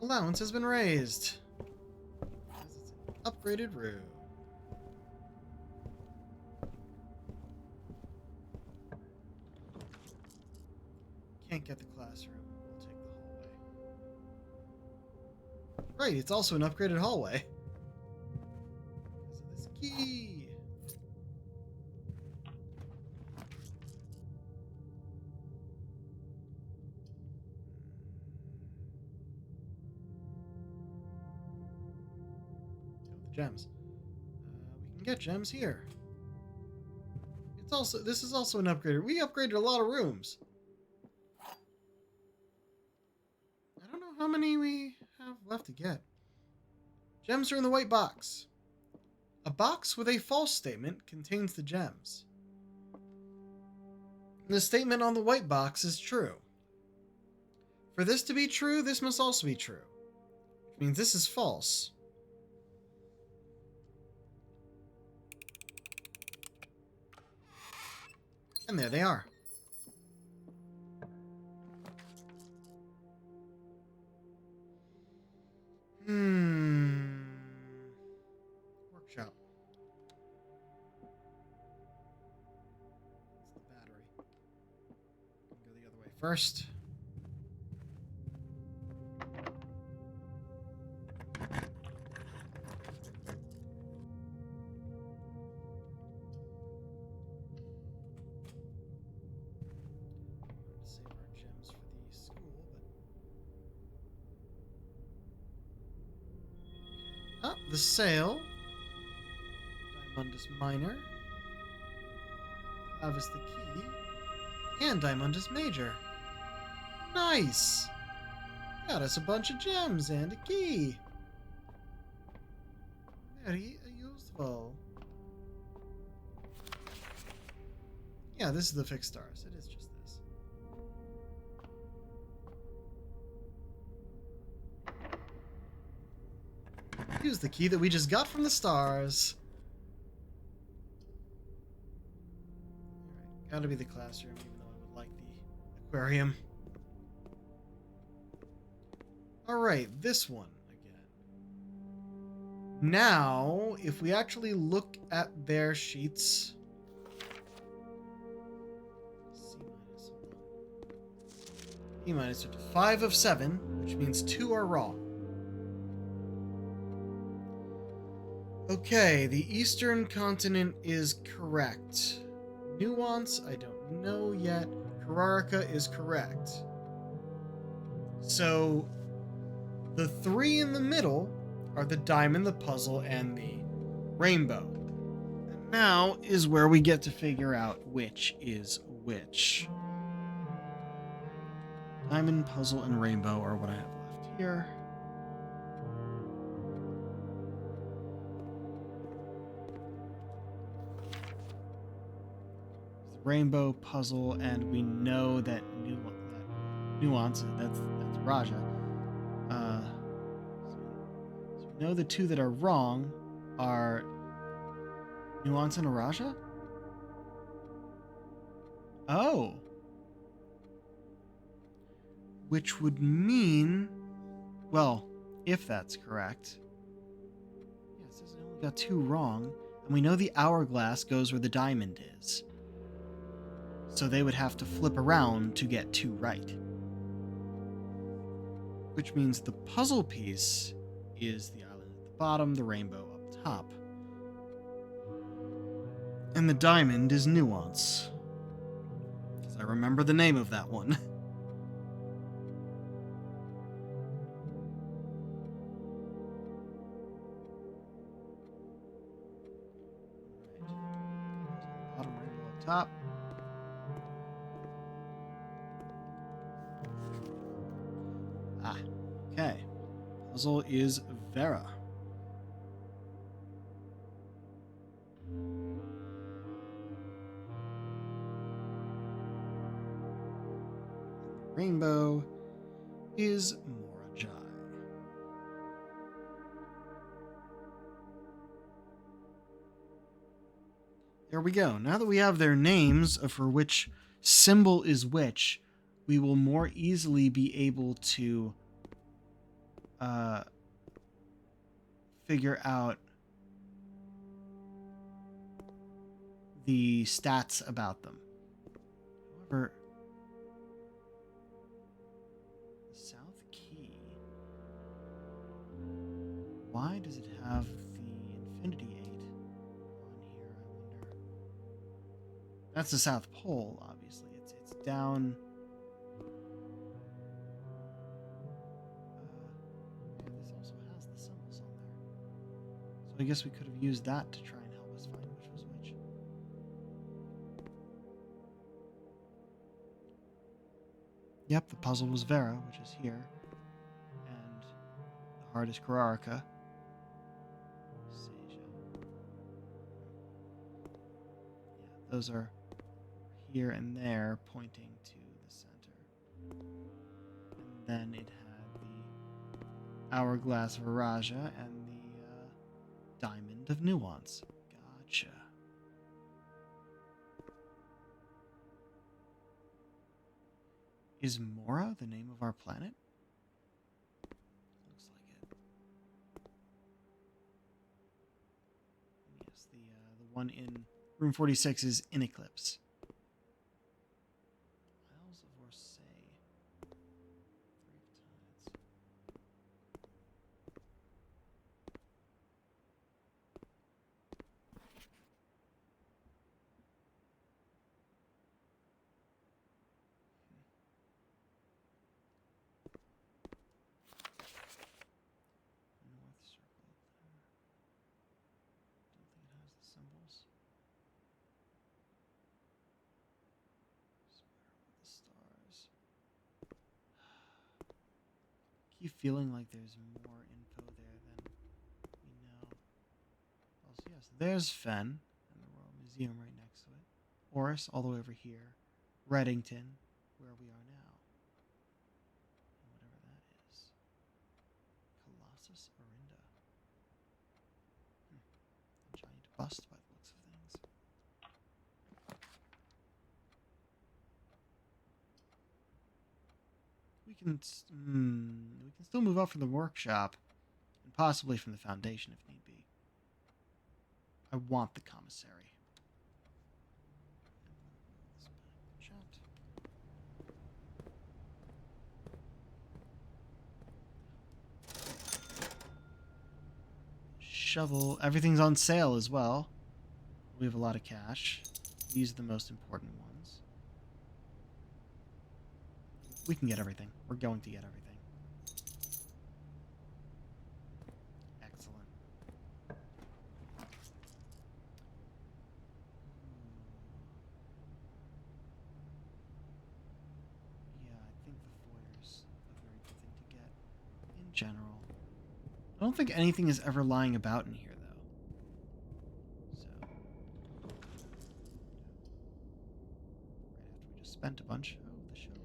B: allowance has been raised. As it's an upgraded room. Can't get the classroom. We'll take the hallway. Right, it's also an upgraded hallway. Because of this key. Gems. We can get gems here. This is also an upgrader. We upgraded a lot of rooms. I don't know how many we have left to get. Gems are in the white box. A box with a false statement contains the gems. The statement on the white box is true. For this to be true, this must also be true. Which means this is false. And there they are. Workshop. It's the battery. Go the other way first. Save our gems for the school, but the sale. Diamondus Minor. Clavis the Key. And Diamondus Major. Nice! Got us a bunch of gems and a key. Very useful. Yeah, this is the fixed stars. It is just this. Use the key that we just got from the stars. Alright, gotta be the classroom, even though I would like the aquarium. Alright, this one again. Now, if we actually look at their sheets. E minus 5 of 7, which means 2 are wrong. Okay, the eastern continent is correct. Nuance, I don't know yet. Kararika is correct. So, the 3 in the middle are the diamond, the puzzle, and the rainbow. And now is where we get to figure out which is which. Diamond, puzzle, and rainbow are what I have left here. Rainbow, puzzle, and we know that nuance, that's Raja. So we know the 2 that are wrong are nuance and Raja? Oh. Which would mean, well, if that's correct. Yeah, it says I only got 2 wrong, and we know the hourglass goes where the diamond is. So they would have to flip around to get 2 right. Which means the puzzle piece is the island at the bottom, the rainbow up top. And the diamond is nuance. Because I remember the name of that one. Bottom rainbow up top. Okay. Puzzle is Vera. Rainbow is Morajai. There we go. Now that we have their names for which symbol is which, we will more easily be able to
A: figure out the stats about them. However, the South Key. Why does it have the Infinity 8 on here, I wonder? That's the South Pole, obviously. It's down. Yeah, this also has the symbols on there. So I guess we could have used that to try and help us find which was which. Yep, the puzzle was Vera, which is here. And the heart is Kararika. Seja. Yeah, those are here and there pointing to the center. And then it had the Hourglass Viraja and the Diamond of Nuance. Gotcha. Is Mora the name of our planet? Looks like it. And yes, the one in room 46 is in Eclipse. Isles of Orsay. Three of Tides. North Circle up there. Don't think it has the symbols. Square with the stars. Keep feeling like there's more info there than we know. Also, yes, there's Fen and the Royal Museum right next to it. Oris all the way over here. Reddington, where we are now. And whatever that is. Colossus Orinda. A giant bust by the looks of things. We can still move up from the workshop, and possibly from the Foundation if need be. I want the commissary. Chat. Shovel. Everything's on sale as well. We have a lot of cash. These are the most important ones. We can get everything. We're going to get everything. Excellent. Yeah, I think the foyer's a very good thing to get in general. I don't think anything is ever lying about in here, though. So, right after we just spent a bunch. Oh, the showroom.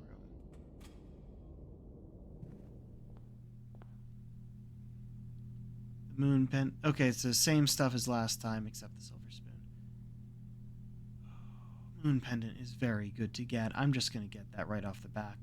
A: The moon pen. Okay, it's the same stuff as last time, except the silver spoon. Moon pendant is very good to get. I'm just gonna get that right off the bat.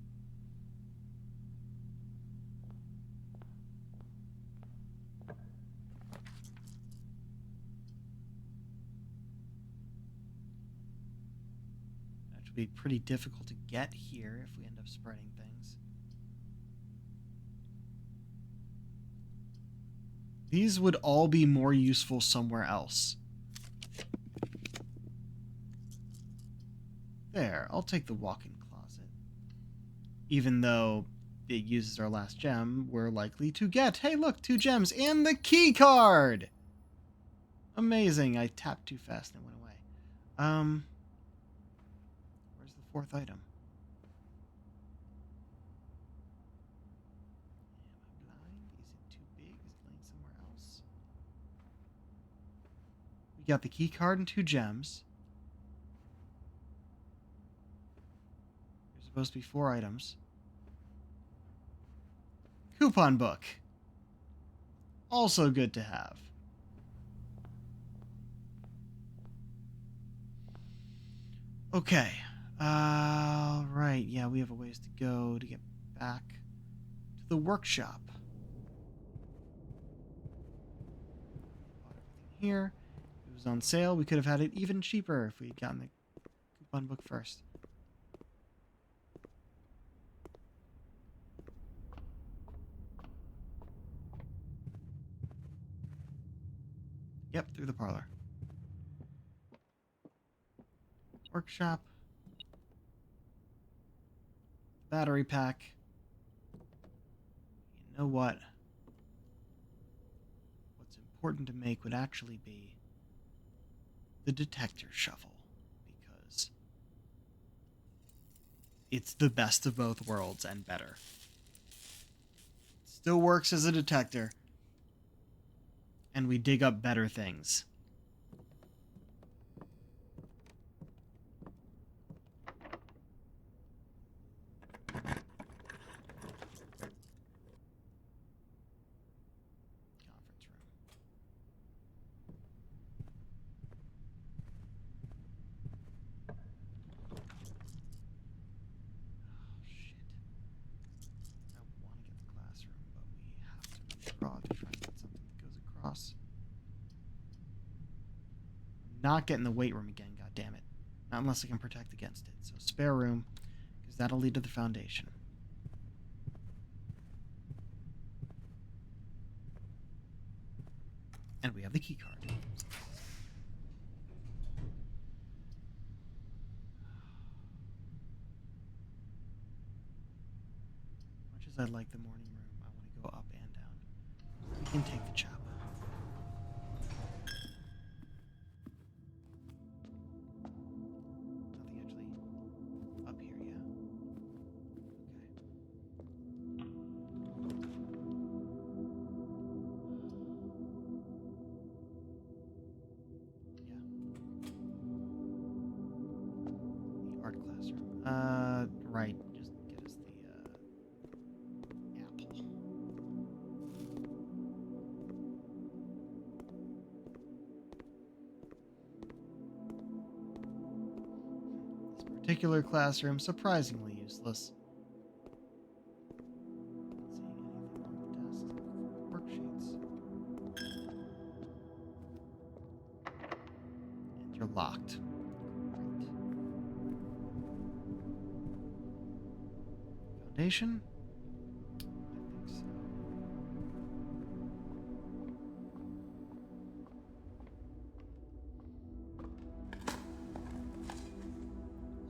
A: Be pretty difficult to get here if we end up spreading things. These would all be more useful somewhere else. There, I'll take the walk-in closet. Even though it uses our last gem, we're likely to get, hey look, 2 gems and the key card! Amazing, I tapped too fast and it went away. Where's the 4th item? Am I blind? Is it too big? Is it laying somewhere else? We got the key card and 2 gems. There's supposed to be 4 items. Coupon book. Also good to have. Okay. Right. Yeah, we have a ways to go to get back to the workshop. here. It was on sale. We could have had it even cheaper if we had gotten the coupon book first. Yep, through the parlor. Workshop. Battery pack. You know what? What's important to make would actually be the detector shovel, because it's the best of both worlds and better. Still works as a detector, and we dig up better things. Conference room. Oh, shit. I want to get the classroom, but we have to draw to try and get something that goes across. I'm not getting the weight room again, god damn it. Not unless I can protect against it. So spare room, because that'll lead to the foundation. And we have the key card. Much as I like the morning room, I want to go up and down. We can take the chop. Nothing actually up here, yeah? The art classroom. Right. Just get us the apple. This particular classroom, surprisingly useless. Not seeing anything on the desks. Worksheets. And you're locked. Great. Foundation? I think so.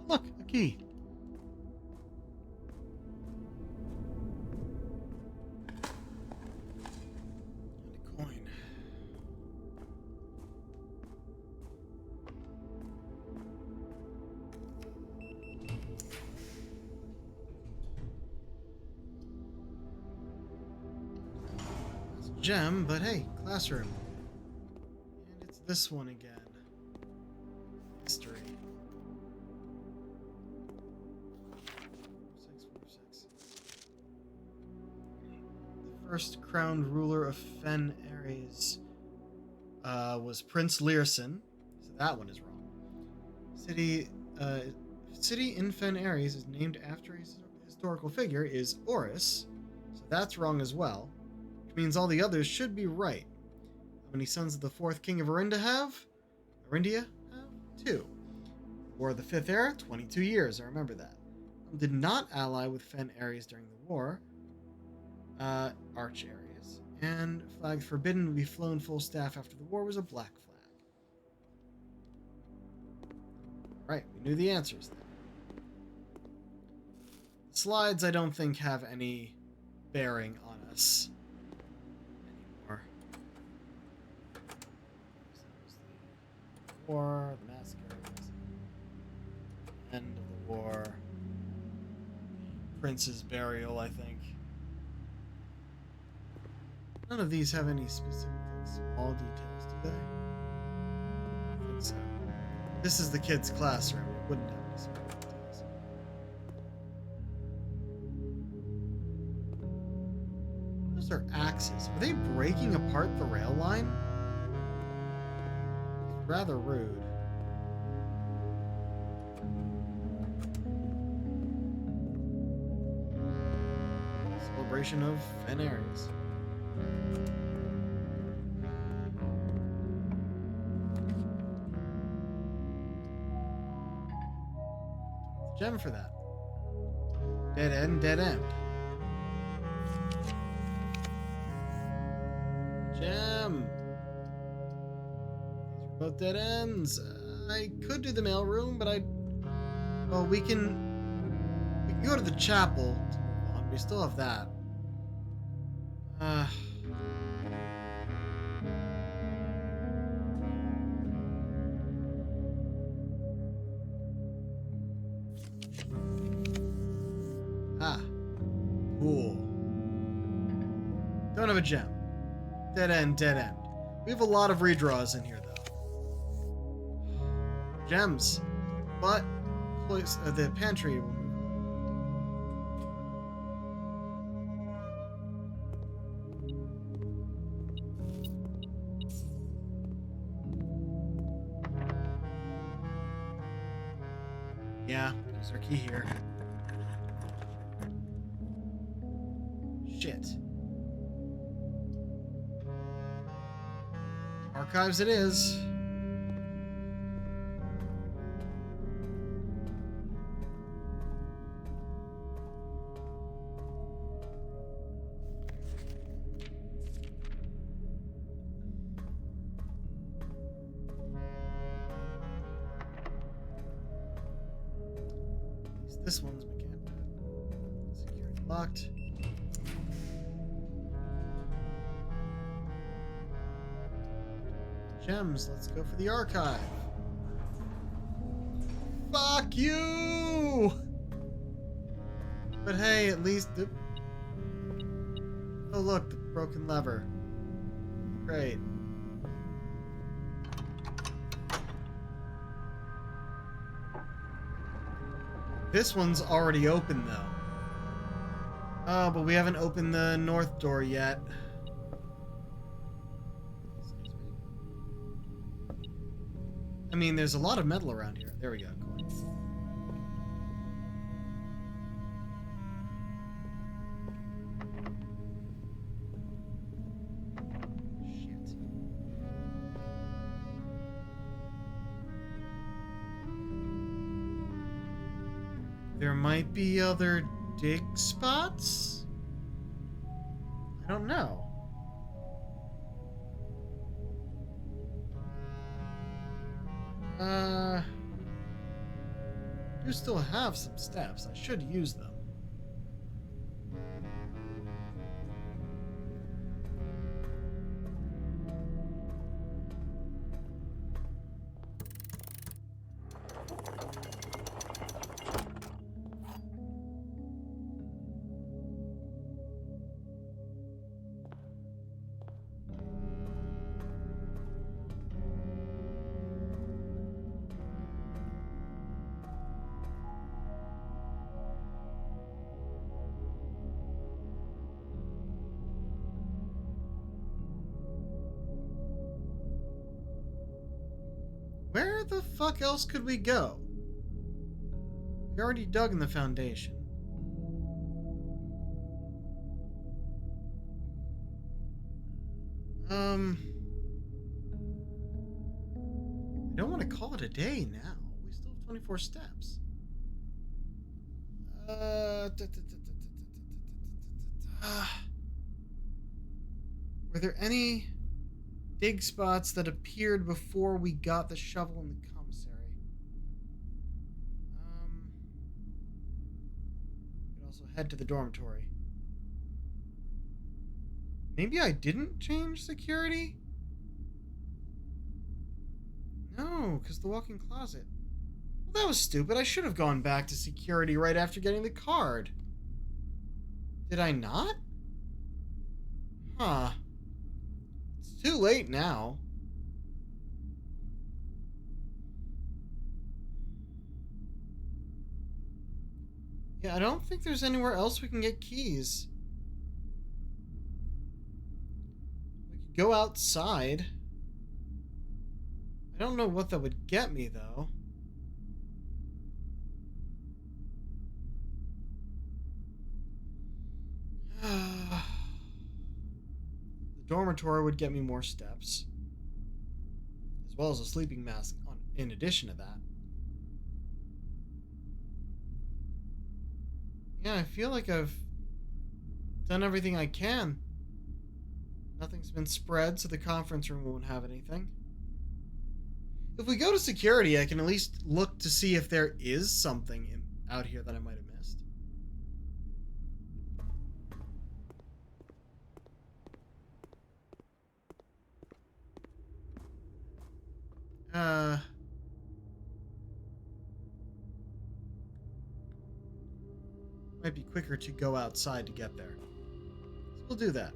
A: Oh, look, a key. And a coin. It's a gem, but hey, classroom. And it's this one again. History. 646. The first crowned ruler of Fen Ares was Prince Learson, so that one is wrong. City in Fen Ares is named after a historical figure is Oris, so that's wrong as well, which means all the others should be right. How many sons did the fourth king of Arindia have? 2. War of the Fifth Era, 22 years, I remember that. Did not ally with Fen Ares during the war, Arch Ares, and flag forbidden to be flown full staff after the war was a black flag. Right, we knew the answers then. Slides I don't think have any bearing on us anymore. So the war, the massacres, end of the war, Prince's burial, I think. None of these have any specific, like, small details, do they? I think so. This is the kids' classroom. It wouldn't have any small details. Those are axes. Are they breaking apart the rail line? It's rather rude. Celebration of Fen Ares.
B: gem for that. Dead end, dead end. Gem. These are both dead ends. I could do the mailroom, but well, we can go to the chapel to move on. We still have that. Cool. Don't have a gem. Dead end, dead end. We have a lot of redraws in here, though. Gems. But the pantry will move on. Yeah, use our key here. Shit. Archives it is. This one's mechanical. Security locked. Gems, let's go for the archive. Fuck you! But hey, at least oh look, the broken lever. Great. This one's already open though. Oh, but we haven't opened the north door yet. I mean, there's a lot of metal around here. There we go. Cool. Shit. There might be other dig spots? I don't know. Do still have some steps. I should use them. Where the fuck else could we go? We already dug in the foundation. I don't want to call it a day now. We still have 24 steps. Were there any dig spots that appeared before we got the shovel in the commissary? We could also head to the dormitory. Maybe I didn't change security? No, because the walk-in closet. Well, that was stupid. I should have gone back to security right after getting the card. Did I not? Huh. It's too late now. Yeah, I don't think there's anywhere else we can get keys. We could go outside. I don't know what that would get me, though. The dormitory would get me more steps, as well as a sleeping mask in addition to that. Yeah, I feel like I've done everything I can. Nothing's been spread, so the conference room won't have anything. If we go to security, I can at least look to see if there is something out here that I might have missed. Might be quicker to go outside to get there. So we'll do that.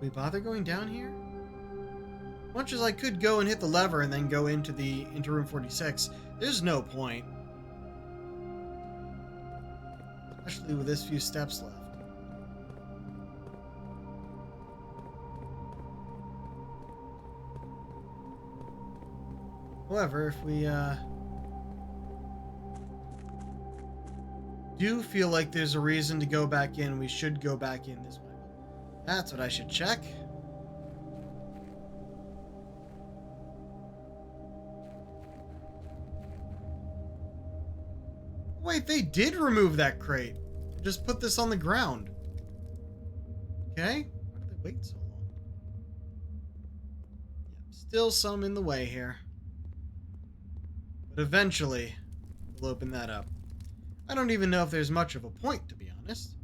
B: Do we bother going down here? Much as I could go and hit the lever and then go into room 46, there's no point. Especially with this few steps left. However, if we do feel like there's a reason to go back in, we should go back in this way. That's what I should check. Wait, they did remove that crate. Just put this on the ground. Okay? Why did they wait so long? Yeah, still some in the way here. But eventually, we'll open that up. I don't even know if there's much of a point, to be honest.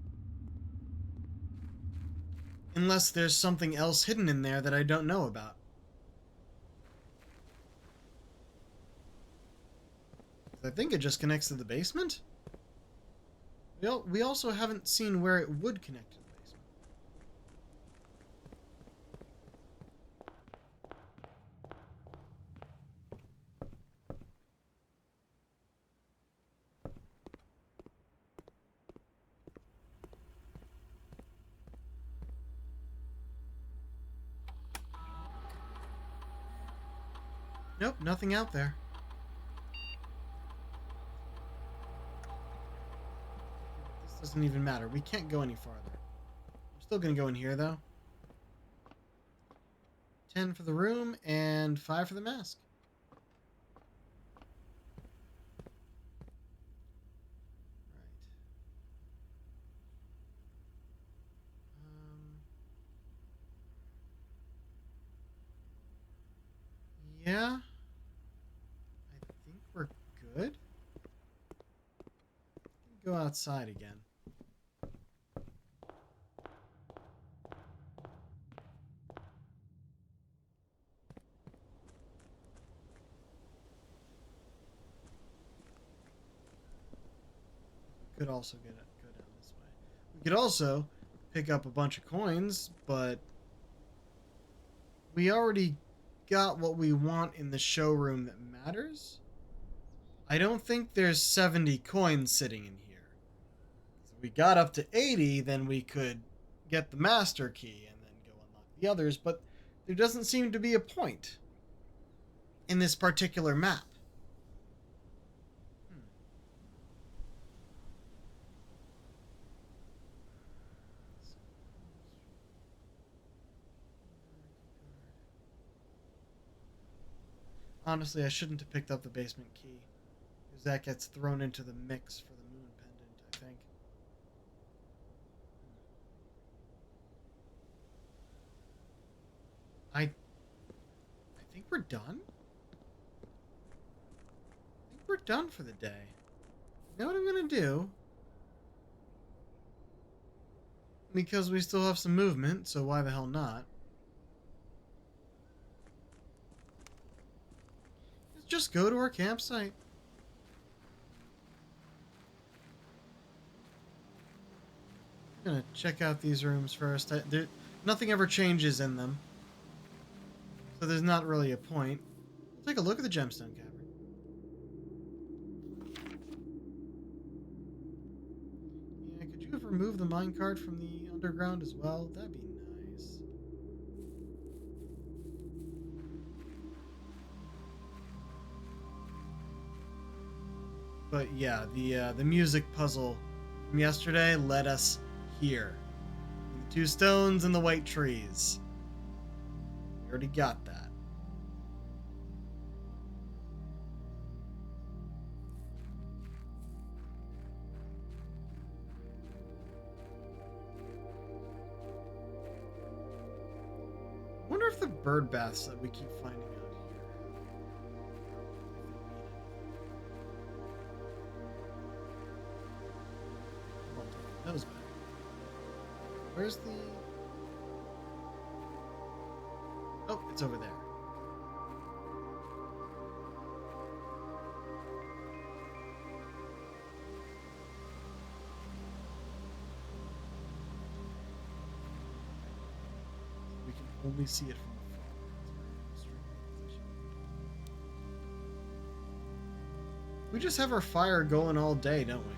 B: Unless there's something else hidden in there that I don't know about. I think it just connects to the basement. We also haven't seen where it would connect to the basement. Nope, nothing out there. This doesn't even matter. We can't go any farther. I'm still gonna go in here, though. 10 for the room, and 5 for the mask. Right. Yeah. I think we're good. Go outside again. Could also go down this way. We could also pick up a bunch of coins, but we already got what we want in the showroom that matters. I don't think there's 70 coins sitting in here. If we got up to 80, then we could get the master key and then go unlock the others, but there doesn't seem to be a point in this particular map. Honestly, I shouldn't have picked up the basement key, because that gets thrown into the mix for the moon pendant, I think. I think we're done. I think we're done for the day. You know what I'm gonna do? Because we still have some movement, so why the hell not? Let's just go to our campsite. I'm gonna check out these rooms first. Nothing ever changes in them, so there's not really a point. Take a look at the gemstone cavern. Yeah, could you have remove the minecart from the underground as well? That'd be nice. But yeah, the music puzzle from yesterday led us here. The 2 stones and the white trees. We already got that. I wonder if the bird baths that we keep finding out here. Those back. Where's the... Oh, it's over there. We can only see it from afar. It's very strange position. We just have our fire going all day, don't we?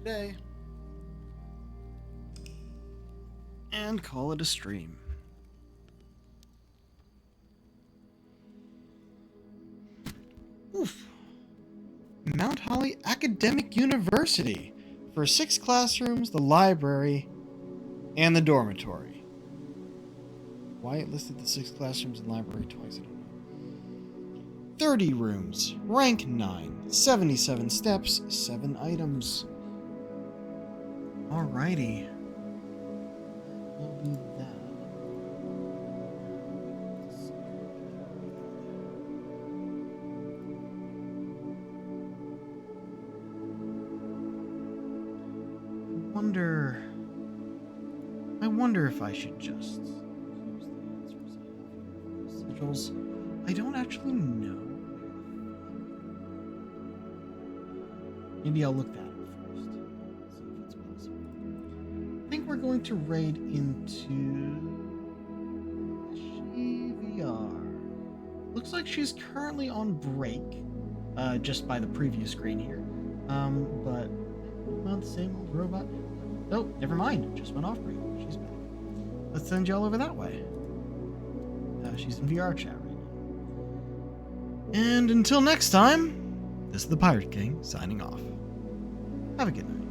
B: Day. And call it a stream. Oof. Mount Holly Academic University for 6 classrooms, the library, and the dormitory. Why it listed the 6 classrooms and library twice, I don't know. 30 rooms, rank 9, 77 steps, 7 items. Alrighty. We'll do that. I wonder if I should just use the answers I have here for the sigils. I don't actually know. Maybe I'll look that up first. See if it's possible. I think we're going to raid into VR. Looks like she's currently on break, just by the preview screen here. But not the same old robot. Oh, never mind. Just went off break. She's back. Let's send y'all over that way. She's in VR chat right now. And until next time, this is the Pirate King signing off. Have a good night.